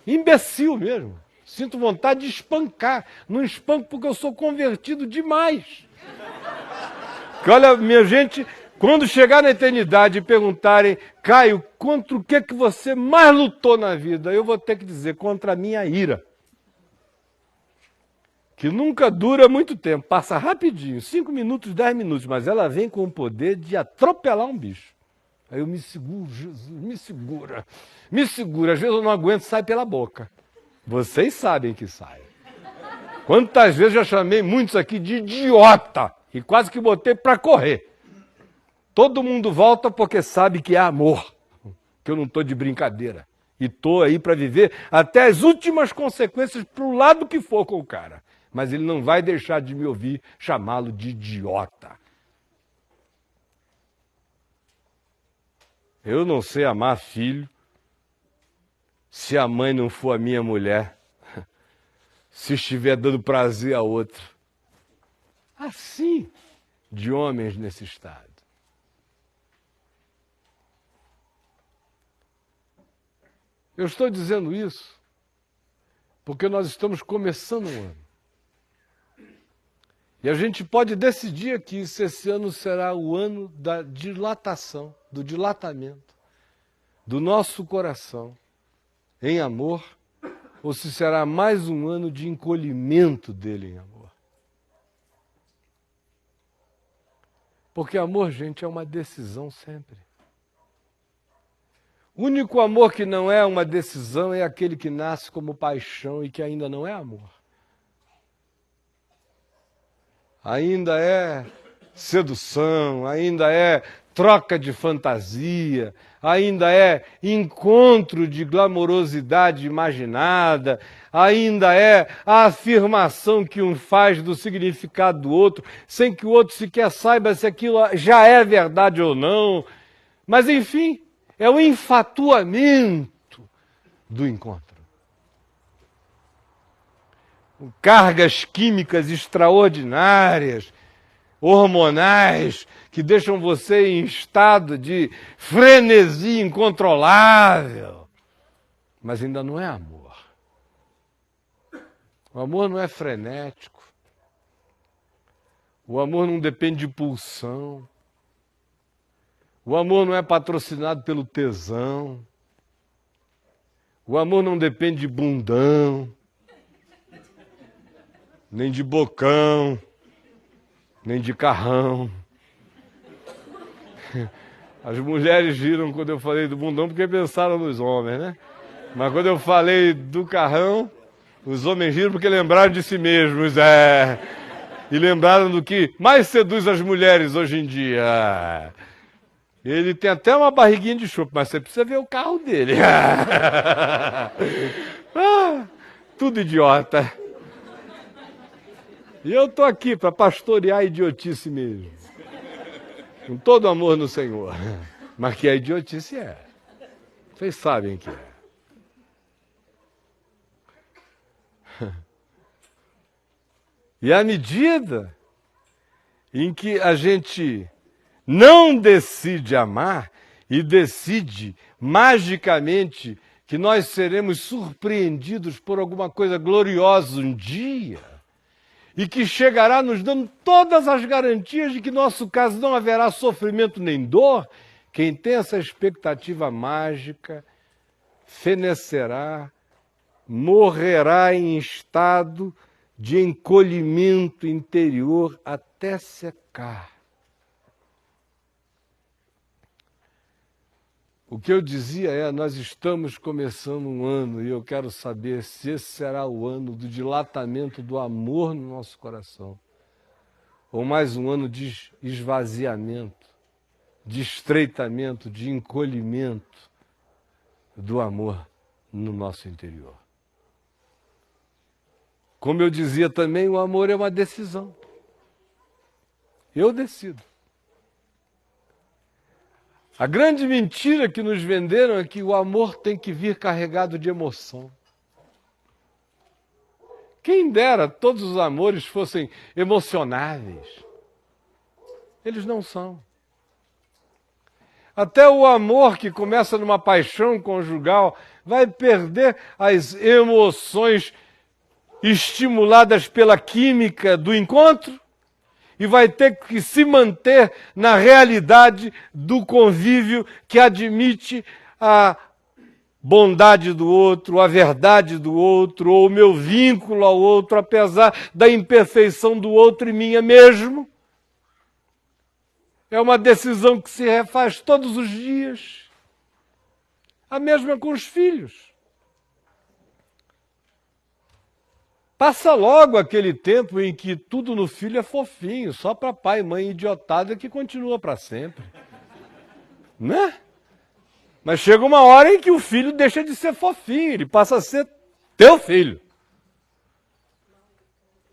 Imbecil mesmo. Sinto vontade de espancar. Não espanco porque eu sou convertido demais. Porque olha, minha gente, quando chegar na eternidade e perguntarem, Caio, contra o que você mais lutou na vida? Eu vou ter que dizer, contra a minha ira. Que nunca dura muito tempo, passa rapidinho, 5 minutos, 10 minutos, mas ela vem com o poder de atropelar um bicho. Aí eu me seguro, Jesus, me segura, me segura. Às vezes eu não aguento, sai pela boca. Vocês sabem que sai. Quantas vezes já chamei muitos aqui de idiota e quase que botei para correr. Todo mundo volta porque sabe que é amor, que eu não estou de brincadeira. E estou aí para viver até as últimas consequências para o lado que for com o cara. Mas ele não vai deixar de me ouvir chamá-lo de idiota. Eu não sei amar filho se a mãe não for a minha mulher, se estiver dando prazer a outro. Assim, de homens nesse estado. Eu estou dizendo isso porque nós estamos começando um ano. E a gente pode decidir aqui se esse ano será o ano da dilatação, do dilatamento do nosso coração em amor, ou se será mais um ano de encolhimento dele em amor. Porque amor, gente, é uma decisão sempre. O único amor que não é uma decisão é aquele que nasce como paixão e que ainda não é amor. Ainda é sedução, ainda é troca de fantasia, ainda é encontro de glamourosidade imaginada, ainda é a afirmação que um faz do significado do outro, sem que o outro sequer saiba se aquilo já é verdade ou não. Mas, enfim, é o enfatuamento do encontro. Cargas químicas extraordinárias, hormonais, que deixam você em estado de frenesi incontrolável. Mas ainda não é amor. O amor não é frenético. O amor não depende de pulsão. O amor não é patrocinado pelo tesão. O amor não depende de bundão, nem de bocão, nem de carrão. As mulheres riram quando eu falei do bundão porque pensaram nos homens, né? Mas quando eu falei do carrão, os homens riram porque lembraram de si mesmos, e lembraram do que mais seduz as mulheres hoje em dia. Ele tem até uma barriguinha de chope, mas você precisa ver o carro dele. Tudo idiota. E eu estou aqui para pastorear a idiotice mesmo. Com todo amor no Senhor. Mas que a idiotice é. Vocês sabem que é. E à medida em que a gente não decide amar e decide magicamente que nós seremos surpreendidos por alguma coisa gloriosa um dia, e que chegará nos dando todas as garantias de que, no nosso caso, não haverá sofrimento nem dor, quem tem essa expectativa mágica fenecerá, morrerá em estado de encolhimento interior até secar. O que eu dizia é, nós estamos começando um ano e eu quero saber se esse será o ano do dilatamento do amor no nosso coração, ou mais um ano de esvaziamento, de estreitamento, de encolhimento do amor no nosso interior. Como eu dizia também, o amor é uma decisão. Eu decido. A grande mentira que nos venderam é que o amor tem que vir carregado de emoção. Quem dera todos os amores fossem emocionáveis. Eles não são. Até o amor que começa numa paixão conjugal vai perder as emoções estimuladas pela química do encontro e vai ter que se manter na realidade do convívio que admite a bondade do outro, a verdade do outro, ou o meu vínculo ao outro, apesar da imperfeição do outro e minha mesmo. É uma decisão que se refaz todos os dias. A mesma com os filhos. Passa logo aquele tempo em que tudo no filho é fofinho, só para pai e mãe idiotada que continua para sempre. Né? Mas chega uma hora em que o filho deixa de ser fofinho, ele passa a ser teu filho.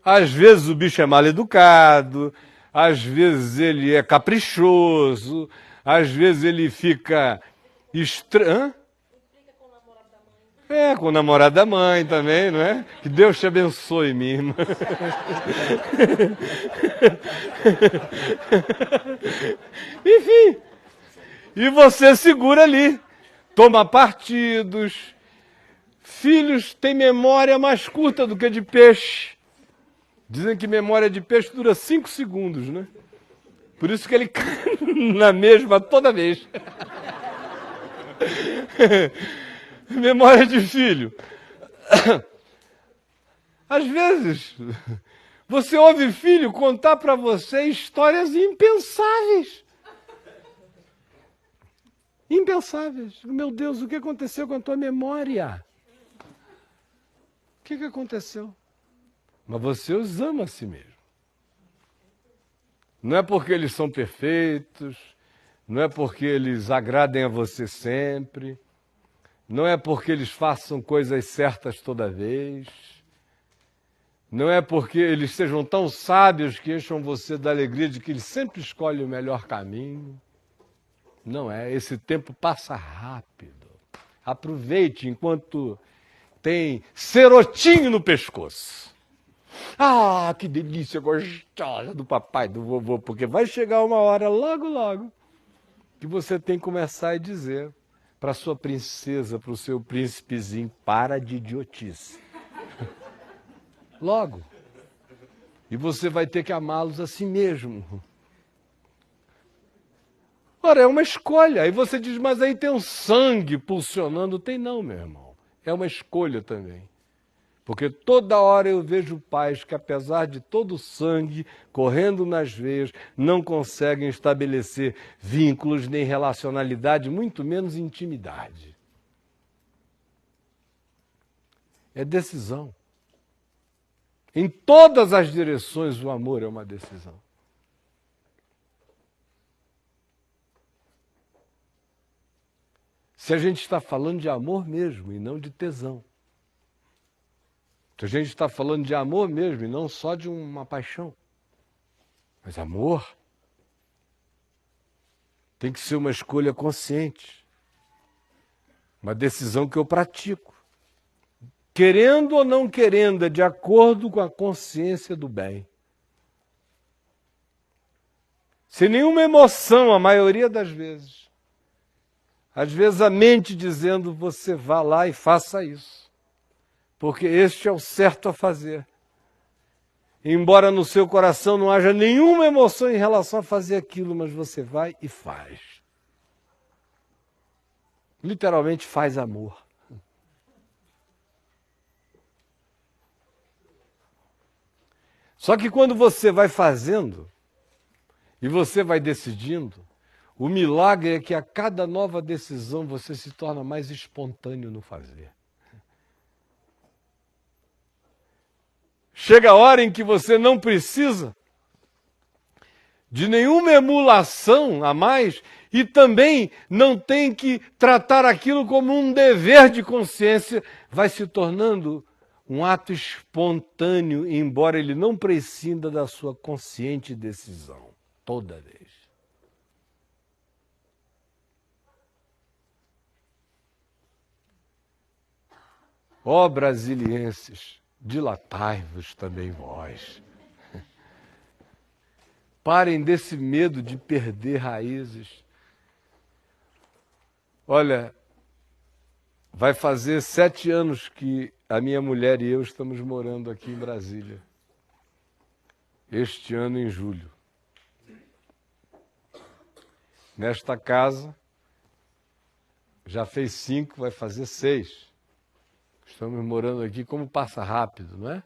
Às vezes o bicho é mal educado, às vezes ele é caprichoso, às vezes ele fica estranho. É, com o namorado da mãe também, não é? Que Deus te abençoe, minha irmã. Enfim, e você segura ali, toma partidos. Filhos têm memória mais curta do que de peixe. Dizem que memória de peixe dura 5 segundos, né? Por isso que ele cai na mesma toda vez. Memória de filho. Às vezes, você ouve filho contar para você histórias impensáveis. Impensáveis. Meu Deus, o que aconteceu com a tua memória? O que aconteceu? Mas você os ama a si mesmo. Não é porque eles são perfeitos, não é porque eles agradem a você sempre, não é porque eles façam coisas certas toda vez, não é porque eles sejam tão sábios que encham você da alegria de que eles sempre escolhem o melhor caminho. Não é, esse tempo passa rápido. Aproveite enquanto tem cerotinho no pescoço. Ah, que delícia gostosa do papai, do vovô, porque vai chegar uma hora logo, logo, que você tem que começar a dizer para sua princesa, para o seu príncipezinho, para de idiotice. Logo. E você vai ter que amá-los a si mesmo. Ora, é uma escolha. Aí você diz, mas aí tem um sangue pulsionando. Tem não, meu irmão. É uma escolha também. Porque toda hora eu vejo pais que, apesar de todo o sangue correndo nas veias, não conseguem estabelecer vínculos nem relacionalidade, muito menos intimidade. É decisão. Em todas as direções o amor é uma decisão. Se a gente está falando de amor mesmo e não de tesão. Se a gente está falando de amor mesmo e não só de uma paixão. Mas amor tem que ser uma escolha consciente. Uma decisão que eu pratico. Querendo ou não querendo, é de acordo com a consciência do bem. Sem nenhuma emoção, a maioria das vezes. Às vezes a mente dizendo, você vá lá e faça isso. Porque este é o certo a fazer. Embora no seu coração não haja nenhuma emoção em relação a fazer aquilo, mas você vai e faz. Literalmente faz amor. Só que quando você vai fazendo e você vai decidindo, o milagre é que a cada nova decisão você se torna mais espontâneo no fazer. Chega a hora em que você não precisa de nenhuma emulação a mais e também não tem que tratar aquilo como um dever de consciência, vai se tornando um ato espontâneo, embora ele não prescinda da sua consciente decisão, toda vez. Ó brasilienses, dilatai-vos também vós. Parem desse medo de perder raízes. Olha, vai fazer 7 anos que a minha mulher e eu estamos morando aqui em Brasília. Este ano, em julho. Nesta casa, já fez 5, vai fazer 6. Estamos morando aqui, como passa rápido, não é?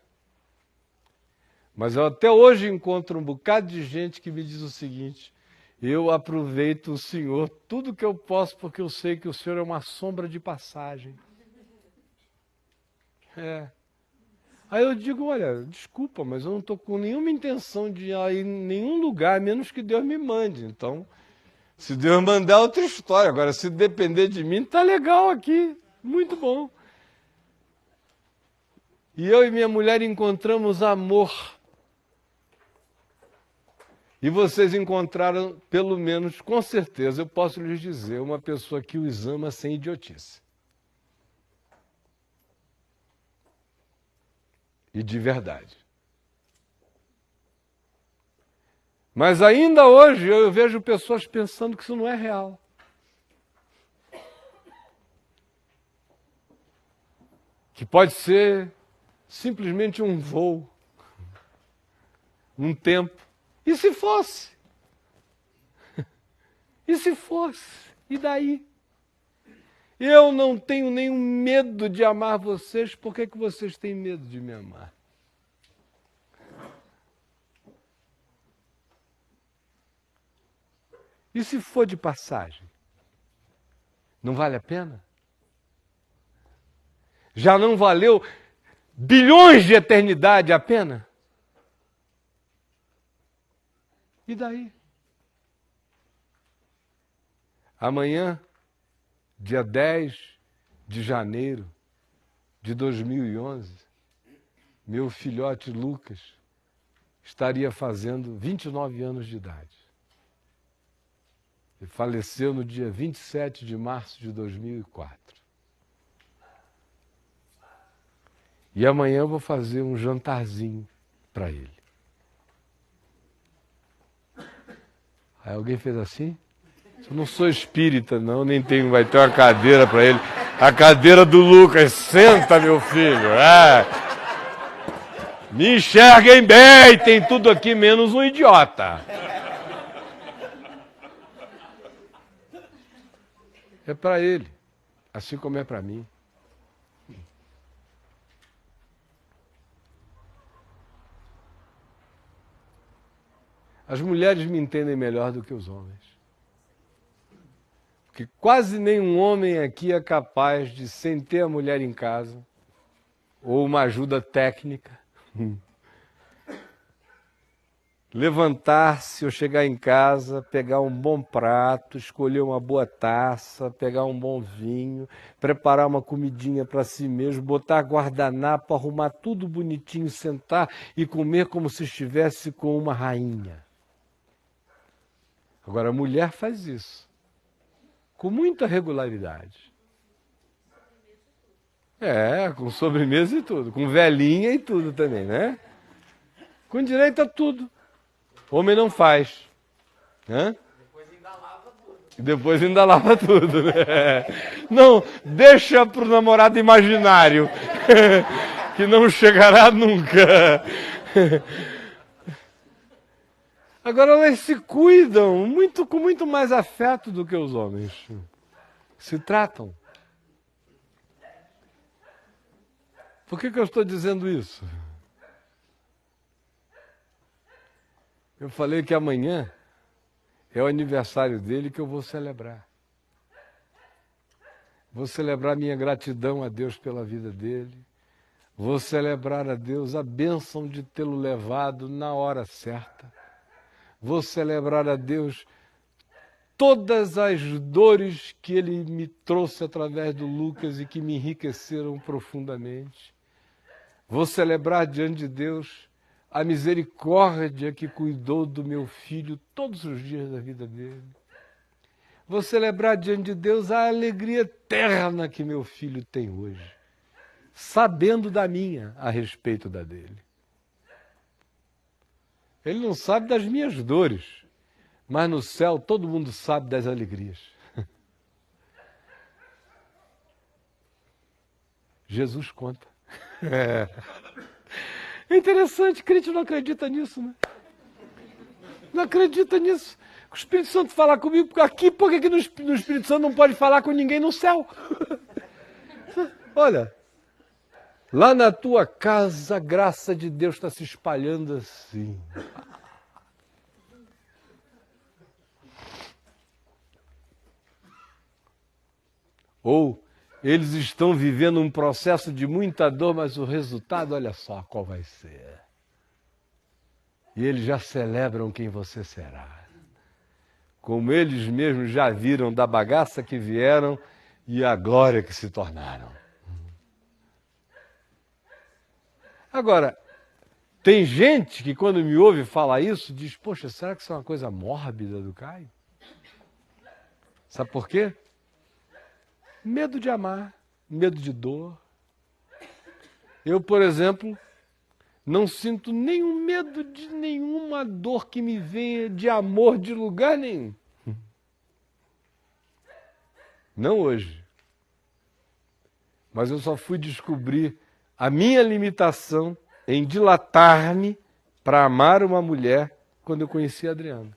Mas eu até hoje encontro um bocado de gente que me diz o seguinte: eu aproveito o Senhor tudo que eu posso, porque eu sei que o Senhor é uma sombra de passagem. Aí eu digo, olha, desculpa, mas eu não estou com nenhuma intenção de ir em nenhum lugar, a menos que Deus me mande. Então, se Deus mandar, é outra história. Agora, se depender de mim, tá legal aqui, muito bom. E eu e minha mulher encontramos amor. E vocês encontraram, pelo menos, com certeza, eu posso lhes dizer, uma pessoa que os ama sem idiotice. E de verdade. Mas ainda hoje eu vejo pessoas pensando que isso não é real. Que pode ser simplesmente um voo, um tempo. E se fosse? E se fosse? E daí? Eu não tenho nenhum medo de amar vocês, por que vocês têm medo de me amar? E se for de passagem? Não vale a pena? Já não valeu bilhões de eternidade a pena? E daí? Amanhã, dia 10 de janeiro de 2011, meu filhote Lucas estaria fazendo 29 anos de idade. Ele faleceu no dia 27 de março de 2004. E amanhã eu vou fazer um jantarzinho para ele. Aí alguém fez assim? Eu não sou espírita, não, nem tenho, vai ter uma cadeira para ele. A cadeira do Lucas. Senta, meu filho. Me enxerguem bem, tem tudo aqui menos um idiota. É para ele, assim como é para mim. As mulheres me entendem melhor do que os homens. Porque quase nenhum homem aqui é capaz de, sem ter a mulher em casa, ou uma ajuda técnica, levantar-se ou chegar em casa, pegar um bom prato, escolher uma boa taça, pegar um bom vinho, preparar uma comidinha para si mesmo, botar guardanapo, arrumar tudo bonitinho, sentar e comer como se estivesse com uma rainha. Agora, a mulher faz isso com muita regularidade. Com sobremesa e tudo, com velhinha e tudo também, né? Com direito a tudo. Homem não faz. Depois ainda lava tudo. Né? Não, deixa pro namorado imaginário, que não chegará nunca. Agora elas se cuidam com muito mais afeto do que os homens. Se tratam. Por que eu estou dizendo isso? Eu falei que amanhã é o aniversário dele que eu vou celebrar. Vou celebrar minha gratidão a Deus pela vida dele. Vou celebrar a Deus a bênção de tê-lo levado na hora certa. Vou celebrar a Deus todas as dores que ele me trouxe através do Lucas e que me enriqueceram profundamente. Vou celebrar diante de Deus a misericórdia que cuidou do meu filho todos os dias da vida dele. Vou celebrar diante de Deus a alegria eterna que meu filho tem hoje. sabendo da minha a respeito da dele. Ele não sabe das minhas dores, mas no céu todo mundo sabe das alegrias. Jesus conta. É interessante, crente não acredita nisso, né? Não acredita nisso. O Espírito Santo fala comigo aqui, por que no Espírito Santo não pode falar com ninguém no céu? Olha, lá na tua casa a graça de Deus está se espalhando assim. Ou eles estão vivendo um processo de muita dor, mas o resultado, olha só qual vai ser. E eles já celebram quem você será. Como eles mesmos já viram da bagaça que vieram e a glória que se tornaram. Agora, tem gente que quando me ouve falar isso, diz, poxa, será que isso é uma coisa mórbida do Caio? Sabe por quê? Medo de amar, medo de dor. Eu, por exemplo, não sinto nenhum medo de nenhuma dor que me venha de amor de lugar nenhum. Não hoje. Mas eu só fui descobrir a minha limitação em dilatar-me para amar uma mulher quando eu conheci a Adriana.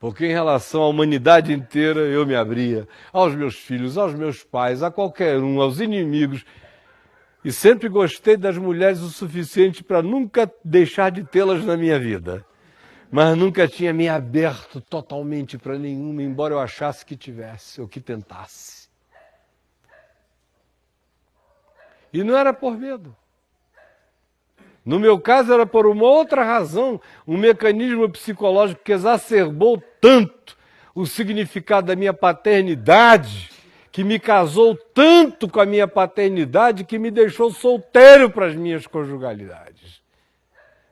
Porque em relação à humanidade inteira eu me abria aos meus filhos, aos meus pais, a qualquer um, aos inimigos. E sempre gostei das mulheres o suficiente para nunca deixar de tê-las na minha vida. Mas nunca tinha me aberto totalmente para nenhuma, embora eu achasse que tivesse, ou que tentasse. E não era por medo. No meu caso era por uma outra razão, um mecanismo psicológico que exacerbou tanto o significado da minha paternidade, que me casou tanto com a minha paternidade, que me deixou solteiro para as minhas conjugalidades.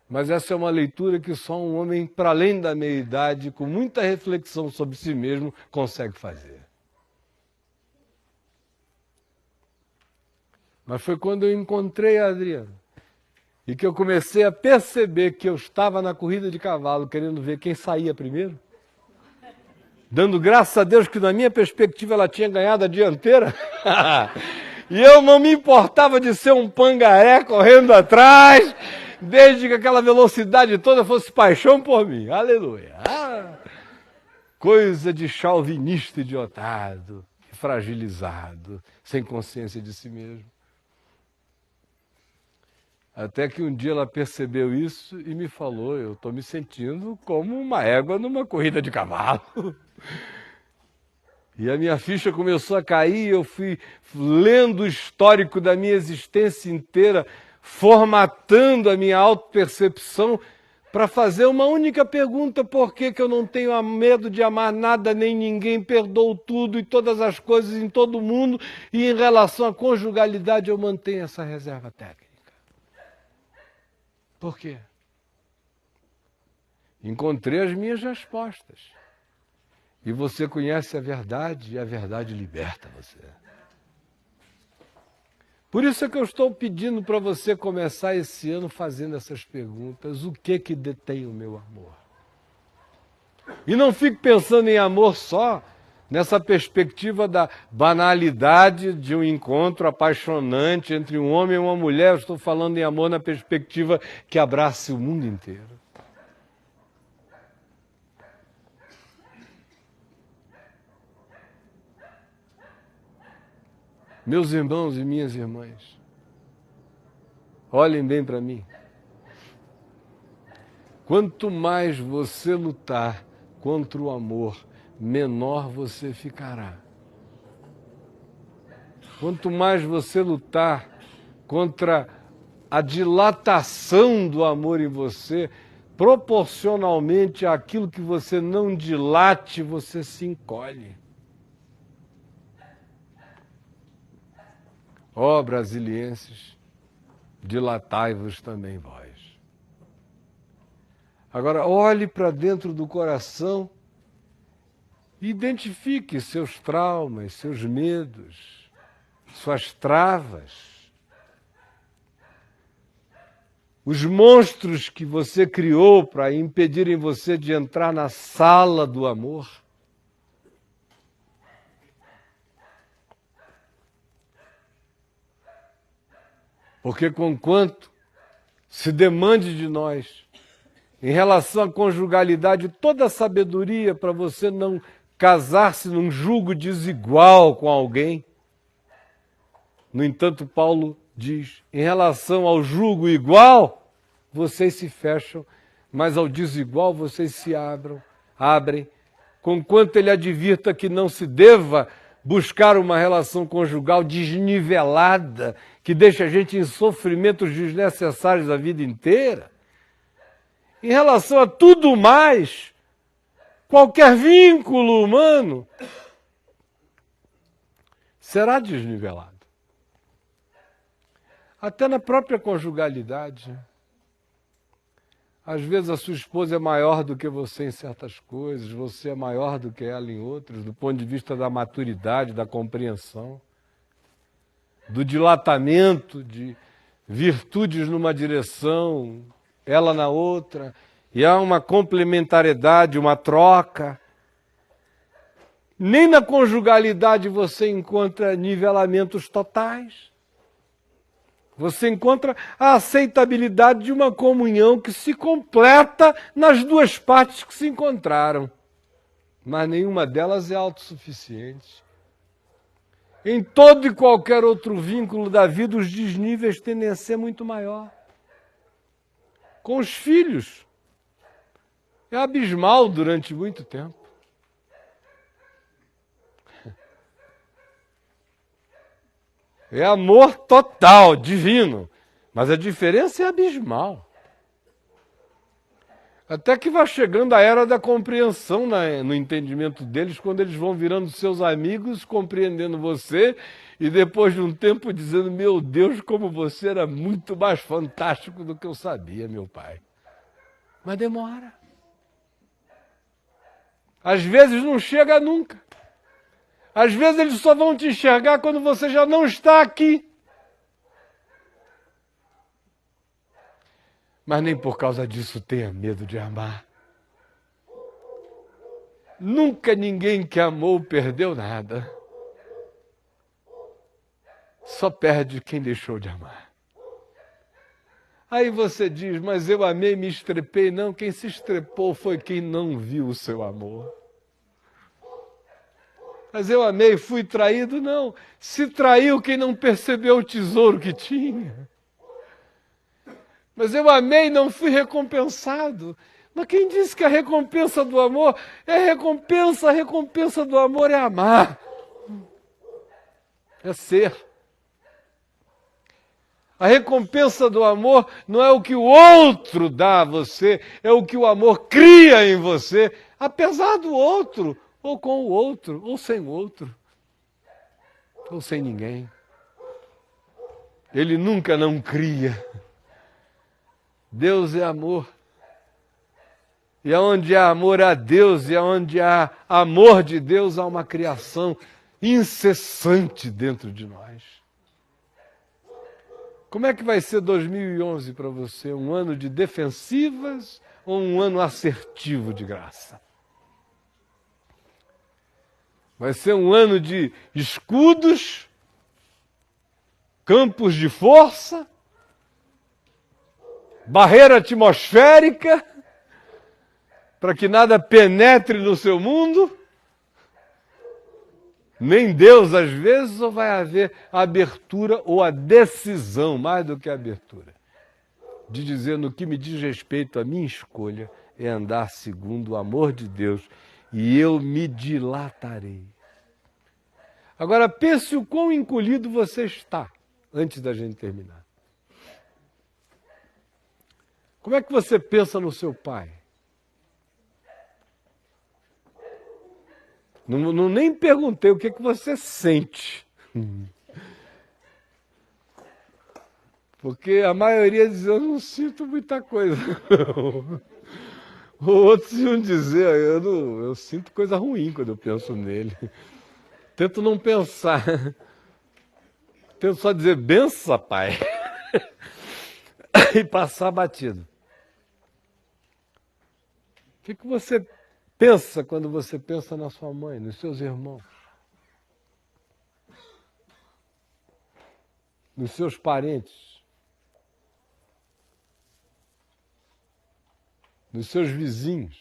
Mas essa é uma leitura que só um homem, para além da meia-idade, com muita reflexão sobre si mesmo, consegue fazer. Mas foi quando eu encontrei a Adriana e que eu comecei a perceber que eu estava na corrida de cavalo, querendo ver quem saía primeiro, dando graças a Deus que na minha perspectiva ela tinha ganhado a dianteira, e eu não me importava de ser um pangaré correndo atrás, desde que aquela velocidade toda fosse paixão por mim. Aleluia! Coisa de chauvinista idiotado, fragilizado, sem consciência de si mesmo. Até que um dia ela percebeu isso e me falou, eu estou me sentindo como uma égua numa corrida de cavalo. E a minha ficha começou a cair, eu fui lendo o histórico da minha existência inteira, formatando a minha autopercepção para fazer uma única pergunta: por que eu não tenho medo de amar nada nem ninguém, perdoo tudo e todas as coisas em todo mundo, e em relação à conjugalidade eu mantenho essa reserva técnica? Por quê? Encontrei as minhas respostas. E você conhece a verdade, e a verdade liberta você. Por isso é que eu estou pedindo para você começar esse ano fazendo essas perguntas. O que detém o meu amor? E não fique pensando em amor só nessa perspectiva da banalidade de um encontro apaixonante entre um homem e uma mulher. Eu estou falando em amor na perspectiva que abrace o mundo inteiro. Meus irmãos e minhas irmãs, olhem bem para mim. Quanto mais você lutar contra o amor, menor você ficará. Quanto mais você lutar contra a dilatação do amor em você, proporcionalmente àquilo que você não dilate, você se encolhe. Ó brasilienses, dilatai-vos também vós. Agora, olhe para dentro do coração e identifique seus traumas, seus medos. suas travas, os monstros que você criou para impedirem você de entrar na sala do amor. Porque conquanto se demande de nós, em relação à conjugalidade, toda a sabedoria para você não casar-se num julgo desigual com alguém. No entanto, Paulo diz, em relação ao julgo igual, vocês se fecham, mas ao desigual vocês se abrem, conquanto ele advirta que não se deva buscar uma relação conjugal desnivelada, que deixa a gente em sofrimentos desnecessários a vida inteira. Em relação a tudo mais, qualquer vínculo humano será desnivelado. Até na própria conjugalidade. Às vezes a sua esposa é maior do que você em certas coisas, você é maior do que ela em outras, do ponto de vista da maturidade, da compreensão, do dilatamento de virtudes numa direção, ela na outra, e há uma complementariedade, uma troca. Nem na conjugalidade você encontra nivelamentos totais. Você encontra a aceitabilidade de uma comunhão que se completa nas duas partes que se encontraram. Mas nenhuma delas é autossuficiente. Em todo e qualquer outro vínculo da vida, os desníveis tendem a ser muito maior. Com os filhos, é abismal durante muito tempo. É amor total, divino. Mas a diferença é abismal. Até que vai chegando a era da compreensão no entendimento deles, quando eles vão virando seus amigos, compreendendo você, e depois de um tempo dizendo, meu Deus, como você era muito mais fantástico do que eu sabia, meu pai. Mas demora. Às vezes não chega nunca. Às vezes eles só vão te enxergar quando você já não está aqui. Mas nem por causa disso tenha medo de amar. Nunca ninguém que amou perdeu nada. Só perde quem deixou de amar. Aí você diz, mas eu amei, me estrepei. Não, quem se estrepou foi quem não viu o seu amor. Mas eu amei, fui traído? Não. Se traiu quem não percebeu o tesouro que tinha. Mas eu amei, não fui recompensado. Mas quem disse que a recompensa do amor é recompensa? A recompensa do amor é amar. É ser. A recompensa do amor não é o que o outro dá a você, é o que o amor cria em você, apesar do outro, ou com o outro, ou sem o outro, ou sem ninguém. Ele nunca não cria. Deus é amor. E onde há amor a Deus, e onde há amor de Deus, há uma criação incessante dentro de nós. Como é que vai ser 2011 para você? Um ano de defensivas ou um ano assertivo de graça? Vai ser um ano de escudos, campos de força, barreira atmosférica, para que nada penetre no seu mundo? Nem Deus, às vezes, ou vai haver a abertura ou a decisão, mais do que a abertura, de dizer, no que me diz respeito, a minha escolha é andar segundo o amor de Deus e eu me dilatarei. Agora, pense o quão encolhido você está, antes da gente terminar. Como é que você pensa no seu pai? Não nem perguntei o que você sente. Porque a maioria diz, eu não sinto muita coisa. Outros iam dizer, eu sinto coisa ruim quando eu penso nele. Tento não pensar. Tento só dizer benção, pai, e passar batido. O que você pensa quando você pensa na sua mãe, nos seus irmãos, nos seus parentes, nos seus vizinhos,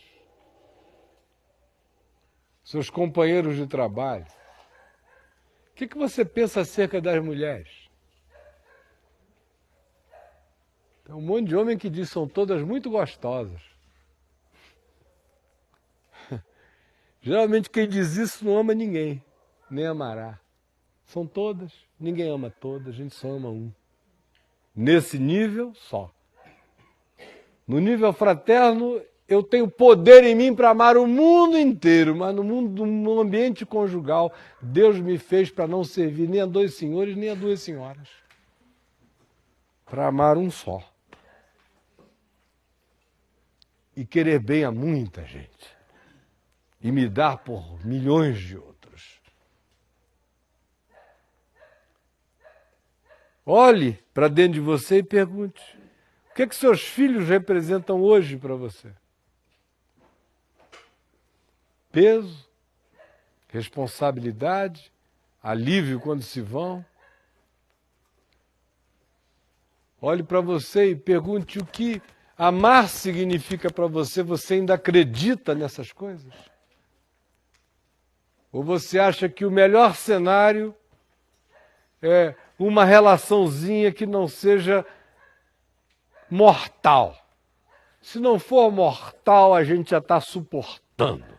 seus companheiros de trabalho? O que você pensa acerca das mulheres? Tem um monte de homem que diz que são todas muito gostosas. Geralmente quem diz isso não ama ninguém, nem amará. São todas, ninguém ama todas, a gente só ama um. Nesse nível, só. No nível fraterno, eu tenho poder em mim para amar o mundo inteiro, mas no ambiente conjugal, Deus me fez para não servir nem a dois senhores, nem a duas senhoras. Para amar um só. E querer bem a muita gente. E me dar por milhões de outros. Olhe para dentro de você e pergunte: o que seus filhos representam hoje para você? Peso, responsabilidade, alívio quando se vão. Olhe para você e pergunte o que amar significa para você. Você ainda acredita nessas coisas? Ou você acha que o melhor cenário é uma relaçãozinha que não seja mortal? Se não for mortal, a gente já está suportando.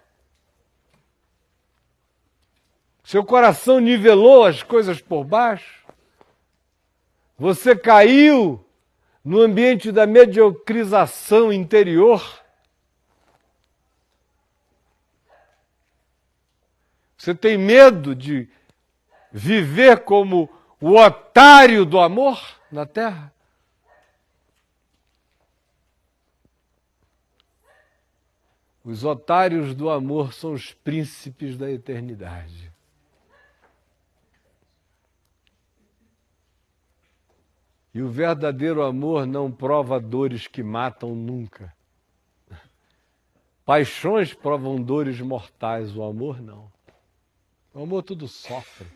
Seu coração nivelou as coisas por baixo? Você caiu no ambiente da mediocrização interior? Você tem medo de viver como o otário do amor na Terra? Os otários do amor são os príncipes da eternidade. E o verdadeiro amor não prova dores que matam nunca. Paixões provam dores mortais, o amor não. O amor tudo sofre,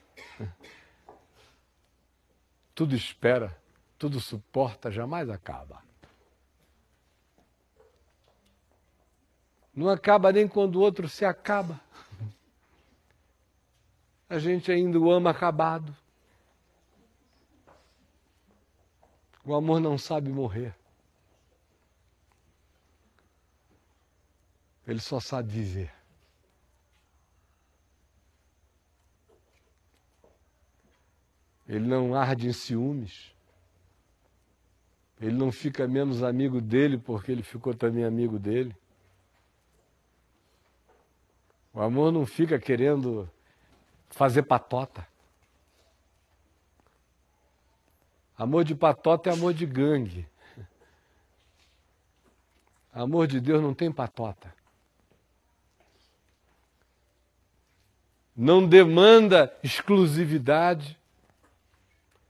tudo espera, tudo suporta, jamais acaba. Não acaba nem quando o outro se acaba. A gente ainda o ama acabado. O amor não sabe morrer. Ele só sabe viver. Ele não arde em ciúmes. Ele não fica menos amigo dele porque ele ficou também amigo dele. O amor não fica querendo fazer patota. Amor de patota é amor de gangue. Amor de Deus não tem patota. Não demanda exclusividade.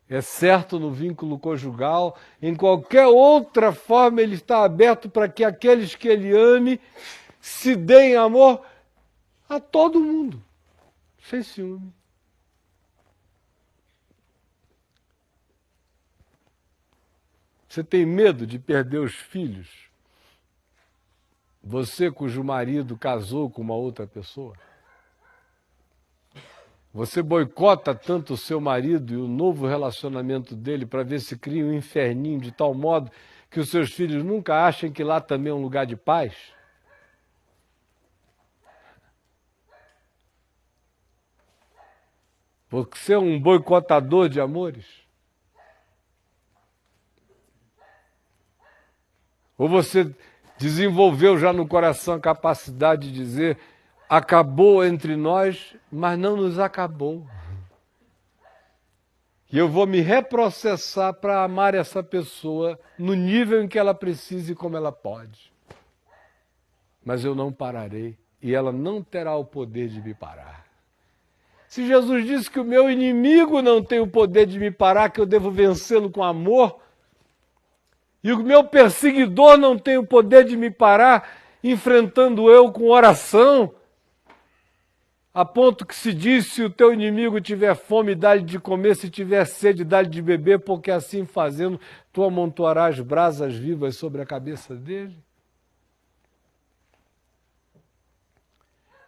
É certo no vínculo conjugal. Em qualquer outra forma ele está aberto para que aqueles que ele ame se deem amor a todo mundo, sem ciúme. Você tem medo de perder os filhos? Você cujo marido casou com uma outra pessoa? Você boicota tanto o seu marido e o novo relacionamento dele para ver se cria um inferninho de tal modo que os seus filhos nunca achem que lá também é um lugar de paz? Você é um boicotador de amores? Ou você desenvolveu já no coração a capacidade de dizer: acabou entre nós, mas não nos acabou. E eu vou me reprocessar para amar essa pessoa no nível em que ela precisa e como ela pode. Mas eu não pararei e ela não terá o poder de me parar. Se Jesus disse que o meu inimigo não tem o poder de me parar, que eu devo vencê-lo com amor, e o meu perseguidor não tem o poder de me parar, enfrentando eu com oração, a ponto que se diz, se o teu inimigo tiver fome, dá-lhe de comer, se tiver sede, dá-lhe de beber, porque assim fazendo, tu amontoarás brasas vivas sobre a cabeça dele.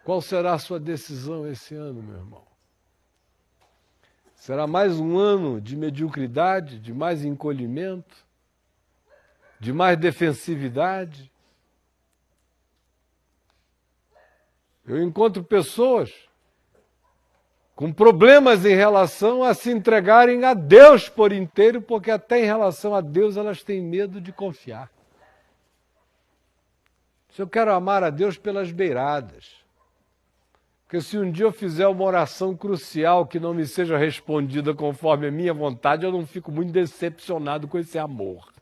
Qual será a sua decisão esse ano, meu irmão? Será mais um ano de mediocridade, de mais encolhimento, de mais defensividade? Eu encontro pessoas com problemas em relação a se entregarem a Deus por inteiro, porque até em relação a Deus elas têm medo de confiar. Se eu quero amar a Deus pelas beiradas, porque se um dia eu fizer uma oração crucial que não me seja respondida conforme a minha vontade, eu não fico muito decepcionado com esse amor.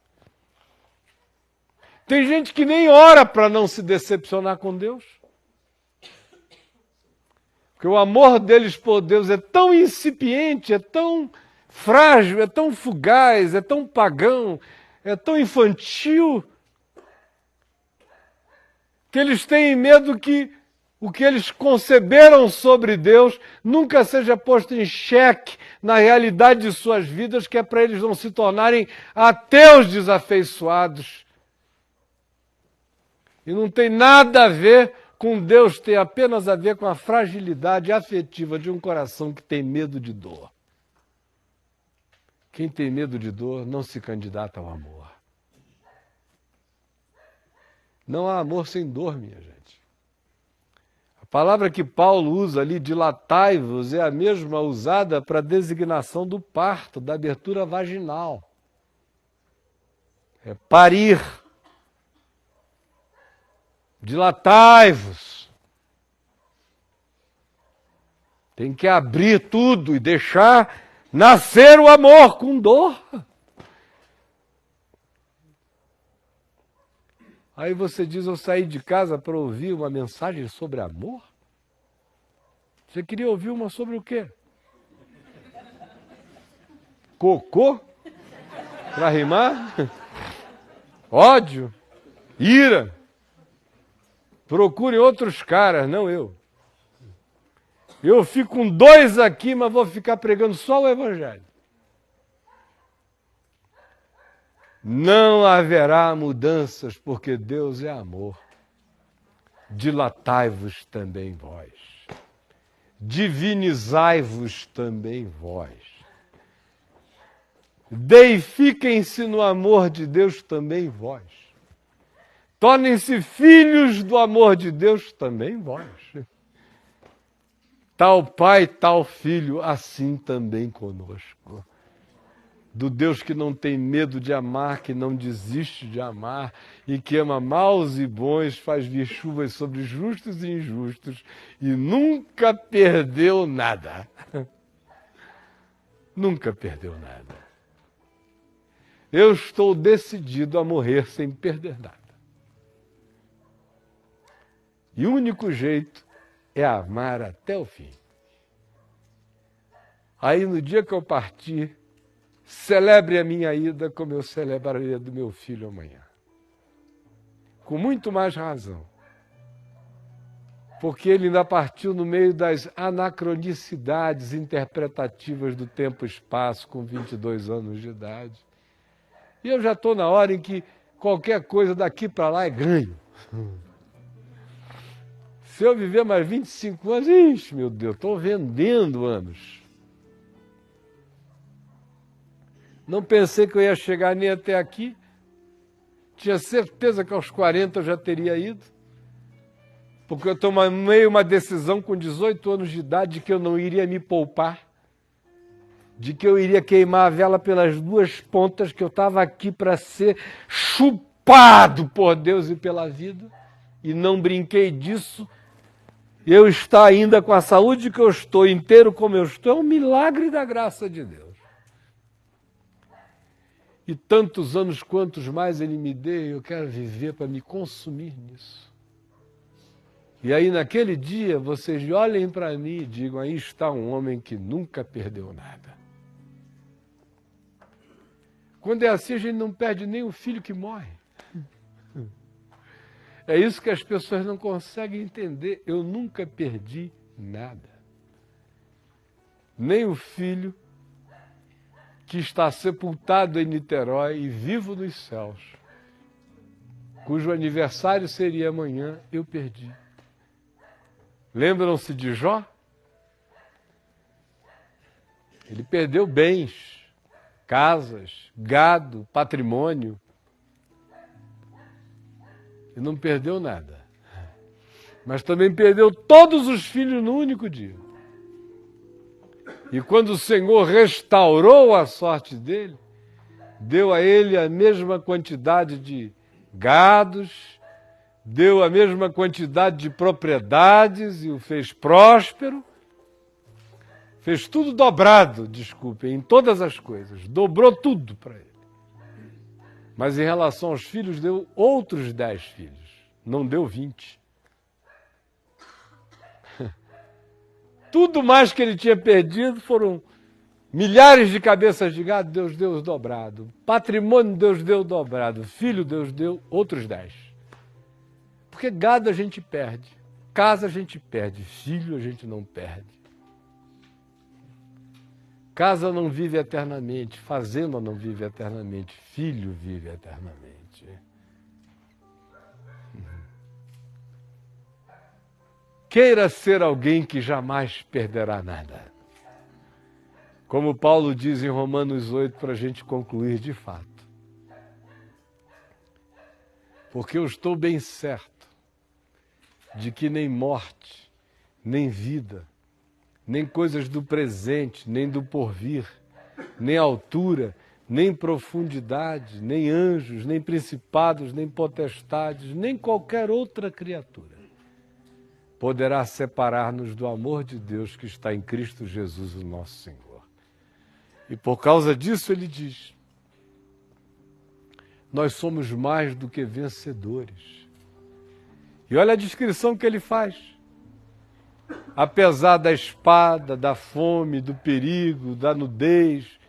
Tem gente que nem ora para não se decepcionar com Deus. Porque o amor deles por Deus é tão incipiente, é tão frágil, é tão fugaz, é tão pagão, é tão infantil, que eles têm medo que o que eles conceberam sobre Deus nunca seja posto em xeque na realidade de suas vidas, que é para eles não se tornarem ateus desafeiçoados. E não tem nada a ver com Deus, tem apenas a ver com a fragilidade afetiva de um coração que tem medo de dor. Quem tem medo de dor não se candidata ao amor. Não há amor sem dor, minha gente. A palavra que Paulo usa ali, dilatai-vos, é a mesma usada para a designação do parto, da abertura vaginal. É parir. Dilatai-vos. Tem que abrir tudo e deixar nascer o amor com dor. Aí você diz, eu saí de casa para ouvir uma mensagem sobre amor? Você queria ouvir uma sobre o quê? Cocô? Para rimar? Ódio? Ira? Procure outros caras, não eu. Eu fico com 2 aqui, mas vou ficar pregando só o Evangelho. Não haverá mudanças, porque Deus é amor. Dilatai-vos também vós. Divinizai-vos também vós. Deifiquem-se no amor de Deus também vós. Tornem-se filhos do amor de Deus também vós. Tal pai, tal filho, assim também conosco. Do Deus que não tem medo de amar, que não desiste de amar, e que ama maus e bons, faz vir chuvas sobre justos e injustos, e nunca perdeu nada. Nunca perdeu nada. Eu estou decidido a morrer sem perder nada. E o único jeito é amar até o fim. Aí no dia que eu partir, celebre a minha ida como eu celebraria do meu filho amanhã. Com muito mais razão. Porque ele ainda partiu no meio das anacronicidades interpretativas do tempo e espaço, com 22 anos de idade. E eu já estou na hora em que qualquer coisa daqui para lá é ganho. Se eu viver mais 25 anos, ixi, meu Deus, estou vendendo anos. Não pensei que eu ia chegar nem até aqui. Tinha certeza que aos 40 eu já teria ido. Porque eu tomei uma decisão com 18 anos de idade de que eu não iria me poupar. De que eu iria queimar a vela pelas 2 pontas, que eu estava aqui para ser chupado por Deus e pela vida. E não brinquei disso. Eu estar ainda com a saúde que eu estou, inteiro como eu estou, é um milagre da graça de Deus. E tantos anos quantos mais Ele me dê, eu quero viver para me consumir nisso. E aí naquele dia vocês olhem para mim e digam, aí está um homem que nunca perdeu nada. Quando é assim, a gente não perde nem o filho que morre. É isso que as pessoas não conseguem entender. Eu nunca perdi nada. Nem o filho que está sepultado em Niterói e vivo nos céus, cujo aniversário seria amanhã, eu perdi. Lembram-se de Jó? Ele perdeu bens, casas, gado, patrimônio. E não perdeu nada. Mas também perdeu todos os filhos no único dia. E quando o Senhor restaurou a sorte dele, deu a ele a mesma quantidade de gados, deu a mesma quantidade de propriedades e o fez próspero. Fez tudo dobrado, desculpem, em todas as coisas. Dobrou tudo para ele. Mas em relação aos filhos, deu outros 10 filhos. Não deu 20. Tudo mais que ele tinha perdido foram milhares de cabeças de gado, Deus deu dobrado. Patrimônio, Deus deu dobrado. Filho, Deus deu outros 10. Porque gado a gente perde, casa a gente perde, filho a gente não perde. Casa não vive eternamente, fazenda não vive eternamente, filho vive eternamente. Queira ser alguém que jamais perderá nada. Como Paulo diz em Romanos 8, para a gente concluir de fato. Porque eu estou bem certo de que nem morte, nem vida, nem coisas do presente, nem do porvir, nem altura, nem profundidade, nem anjos, nem principados, nem potestades, nem qualquer outra criatura poderá separar-nos do amor de Deus que está em Cristo Jesus, o nosso Senhor. E por causa disso ele diz, nós somos mais do que vencedores. E olha a descrição que ele faz. Apesar da espada, da fome, do perigo, da nudez,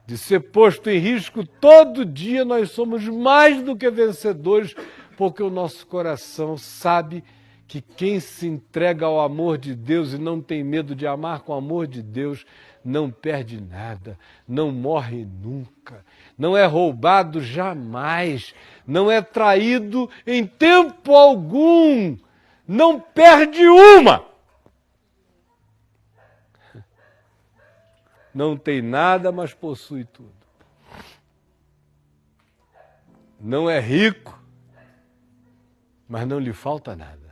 de ser posto em risco, todo dia nós somos mais do que vencedores, porque o nosso coração sabe que quem se entrega ao amor de Deus e não tem medo de amar com o amor de Deus, não perde nada, não morre nunca, não é roubado jamais, não é traído em tempo algum, não perde uma. Não tem nada, mas possui tudo. Não é rico, mas não lhe falta nada.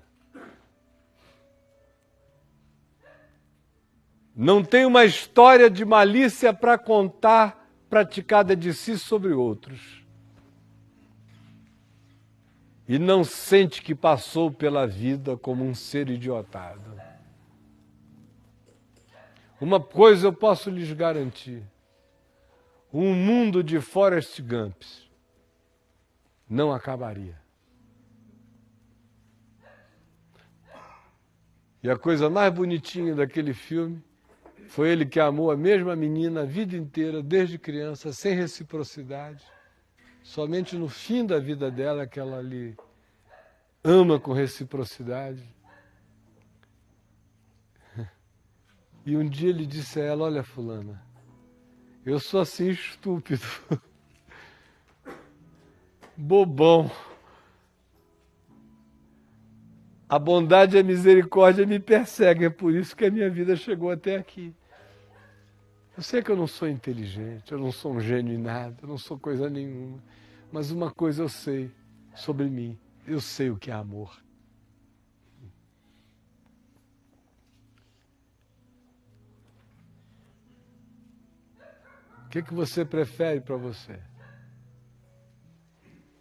Não tem uma história de malícia para contar, praticada de si sobre outros. E não sente que passou pela vida como um ser idiotado. Uma coisa eu posso lhes garantir. Um mundo de Forrest Gumps não acabaria. E a coisa mais bonitinha daquele filme foi ele que amou a mesma menina a vida inteira, desde criança, sem reciprocidade. Somente no fim da vida dela que ela lhe ama com reciprocidade. E um dia ele disse a ela, olha fulana, eu sou assim estúpido, bobão. A bondade e a misericórdia me perseguem, é por isso que a minha vida chegou até aqui. Eu sei que eu não sou inteligente, eu não sou um gênio em nada, eu não sou coisa nenhuma. Mas uma coisa eu sei sobre mim, eu sei o que é amor. O que você prefere para você?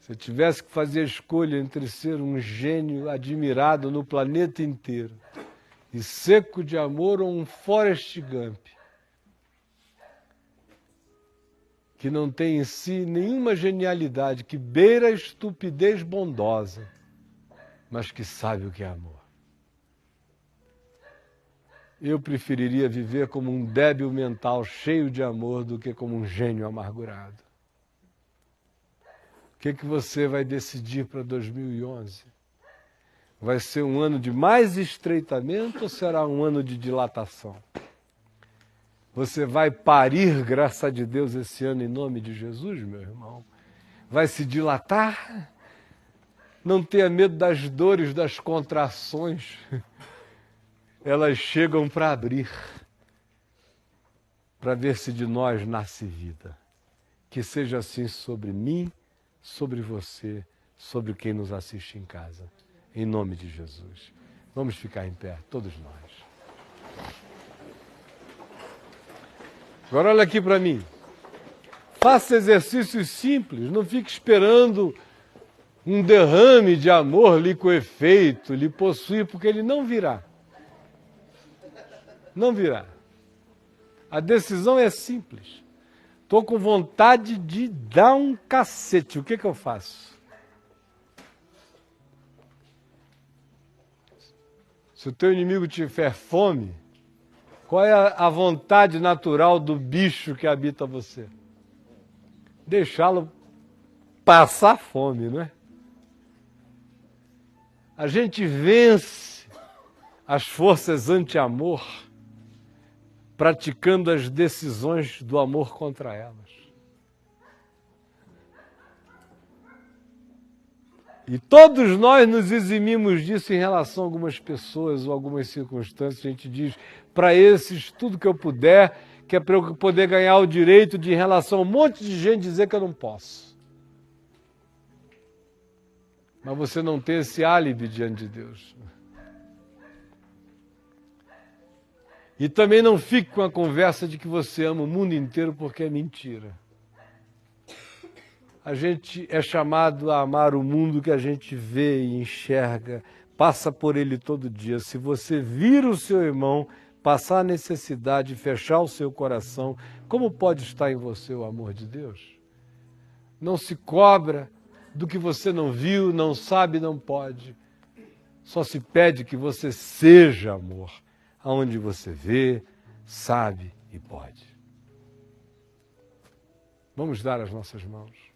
Se eu tivesse que fazer a escolha entre ser um gênio admirado no planeta inteiro e seco de amor ou um Forrest Gump, que não tem em si nenhuma genialidade, que beira a estupidez bondosa, mas que sabe o que é amor. Eu preferiria viver como um débil mental cheio de amor do que como um gênio amargurado. O que você vai decidir para 2011? Vai ser um ano de mais estreitamento ou será um ano de dilatação? Você vai parir, graças a Deus, esse ano em nome de Jesus, meu irmão? Vai se dilatar? Não tenha medo das dores, das contrações. Elas chegam para abrir, para ver se de nós nasce vida. Que seja assim sobre mim, sobre você, sobre quem nos assiste em casa. Em nome de Jesus. Vamos ficar em pé, todos nós. Agora olha aqui para mim. Faça exercícios simples, não fique esperando um derrame de amor lhe coefeito, lhe possuir, porque ele não virá. Não virá. A decisão é simples. Estou com vontade de dar um cacete. O que eu faço? Se o teu inimigo tiver fome, qual é a vontade natural do bicho que habita você? Deixá-lo passar fome, não é? A gente vence as forças anti-amor praticando as decisões do amor contra elas. E todos nós nos eximimos disso em relação a algumas pessoas ou algumas circunstâncias. A gente diz, para esses, tudo que eu puder, que é para eu poder ganhar o direito de, em relação a um monte de gente, dizer que eu não posso. Mas você não tem esse álibi diante de Deus. E também não fique com a conversa de que você ama o mundo inteiro, porque é mentira. A gente é chamado a amar o mundo que a gente vê e enxerga, passa por ele todo dia. Se você vir o seu irmão passar a necessidade, fechar o seu coração, como pode estar em você o amor de Deus? Não se cobra do que você não viu, não sabe, não pode. Só se pede que você seja amor, aonde você vê, sabe e pode. Vamos dar as nossas mãos.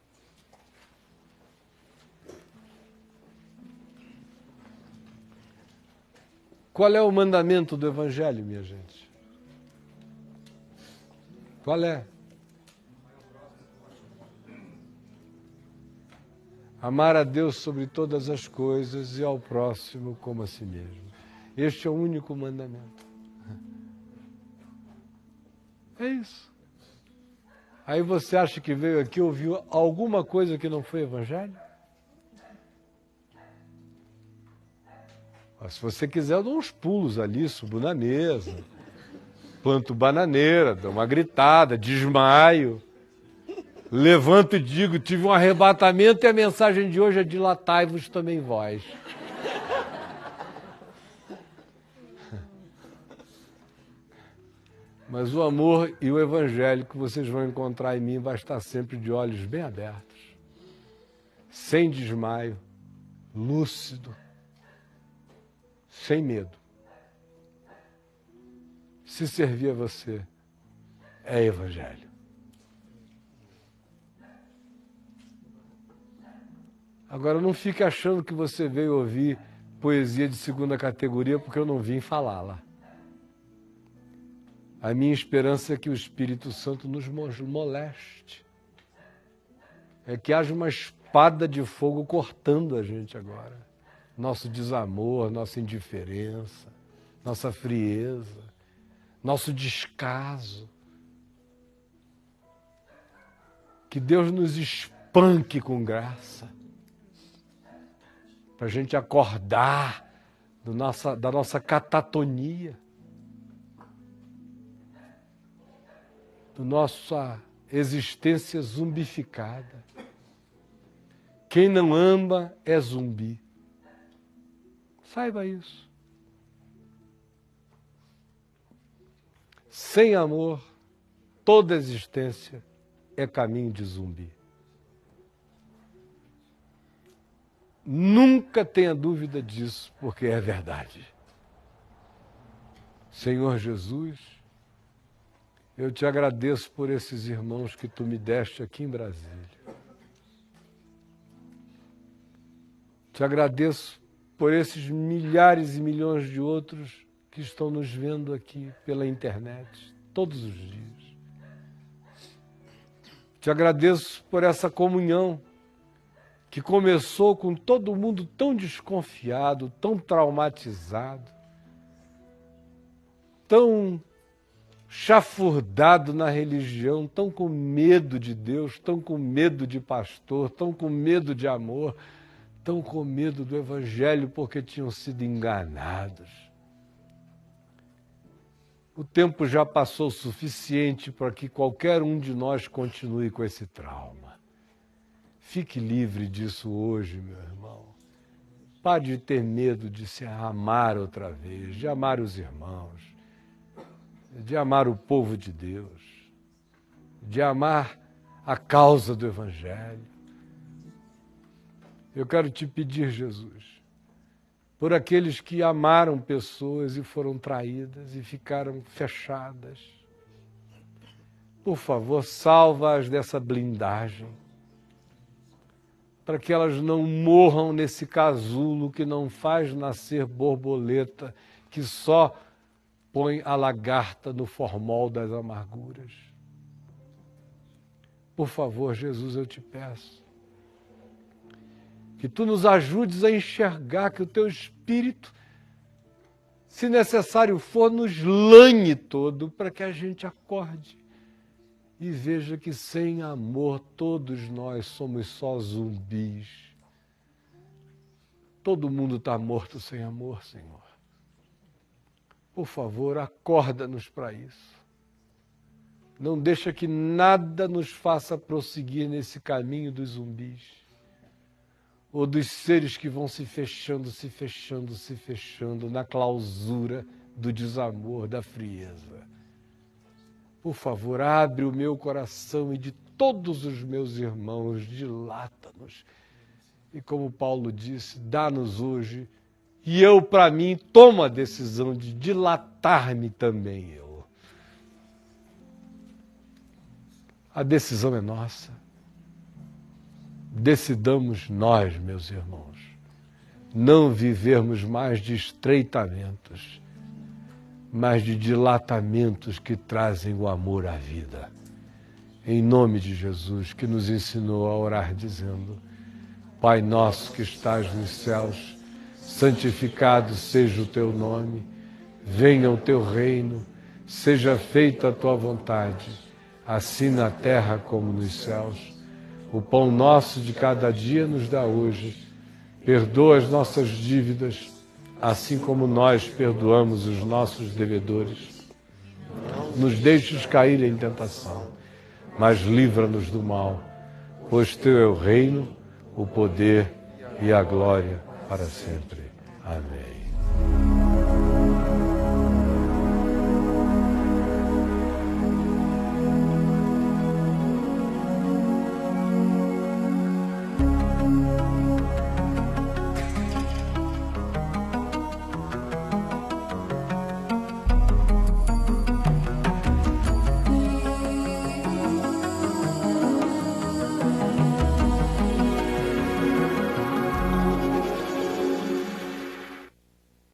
Qual é o mandamento do Evangelho, minha gente? Qual é? Amar a Deus sobre todas as coisas e ao próximo como a si mesmo. Este é o único mandamento. É isso. Aí você acha que veio aqui e ouviu alguma coisa que não foi Evangelho? Se você quiser, eu dou uns pulos ali, subo na mesa, planto bananeira, dou uma gritada, desmaio, levanto e digo, tive um arrebatamento e a mensagem de hoje é dilatai-vos também vós. Mas o amor e o evangelho que vocês vão encontrar em mim vai estar sempre de olhos bem abertos, sem desmaio, lúcido, sem medo. Se servir a você, é evangelho. Agora não fique achando que você veio ouvir poesia de segunda categoria porque eu não vim falá-la. A minha esperança é que o Espírito Santo nos moleste. É que haja uma espada de fogo cortando a gente agora. Nosso desamor, nossa indiferença, nossa frieza, nosso descaso. Que Deus nos espanque com graça, para a gente acordar da nossa catatonia, da nossa existência zumbificada. Quem não ama é zumbi. Saiba isso. Sem amor, toda existência é caminho de zumbi. Nunca tenha dúvida disso, porque é verdade. Senhor Jesus, eu te agradeço por esses irmãos que tu me deste aqui em Brasília. Te agradeço por esses milhares e milhões de outros que estão nos vendo aqui pela internet todos os dias. Te agradeço por essa comunhão que começou com todo mundo tão desconfiado, tão traumatizado, tão chafurdado na religião, tão com medo de Deus, tão com medo de pastor, tão com medo de amor, tão com medo do Evangelho porque tinham sido enganados. O tempo já passou o suficiente para que qualquer um de nós continue com esse trauma. Fique livre disso hoje, meu irmão. Pare de ter medo de se amar outra vez, de amar os irmãos, de amar o povo de Deus, de amar a causa do Evangelho. Eu quero te pedir, Jesus, por aqueles que amaram pessoas e foram traídas e ficaram fechadas. Por favor, salva-as dessa blindagem, para que elas não morram nesse casulo que não faz nascer borboleta, que só põe a lagarta no formol das amarguras. Por favor, Jesus, eu te peço, que tu nos ajudes a enxergar, que o teu Espírito, se necessário for, nos lanhe todo para que a gente acorde e veja que sem amor todos nós somos só zumbis. Todo mundo está morto sem amor, Senhor. Por favor, acorda-nos para isso. Não deixa que nada nos faça prosseguir nesse caminho dos zumbis, ou dos seres que vão se fechando, se fechando, se fechando na clausura do desamor, da frieza. Por favor, abre o meu coração e de todos os meus irmãos, dilata-nos. E como Paulo disse, dá-nos hoje, e eu, para mim, tomo a decisão de dilatar-me também eu. A decisão é nossa. Decidamos nós, meus irmãos, não vivermos mais de estreitamentos, mas de dilatamentos que trazem o amor à vida. Em nome de Jesus, que nos ensinou a orar dizendo: Pai nosso que estás nos céus, santificado seja o teu nome, venha o teu reino, seja feita a tua vontade, assim na terra como nos céus. O pão nosso de cada dia nos dá hoje. Perdoa as nossas dívidas, assim como nós perdoamos os nossos devedores. Nos deixes cair em tentação, mas livra-nos do mal, pois teu é o reino, o poder e a glória para sempre. Amém.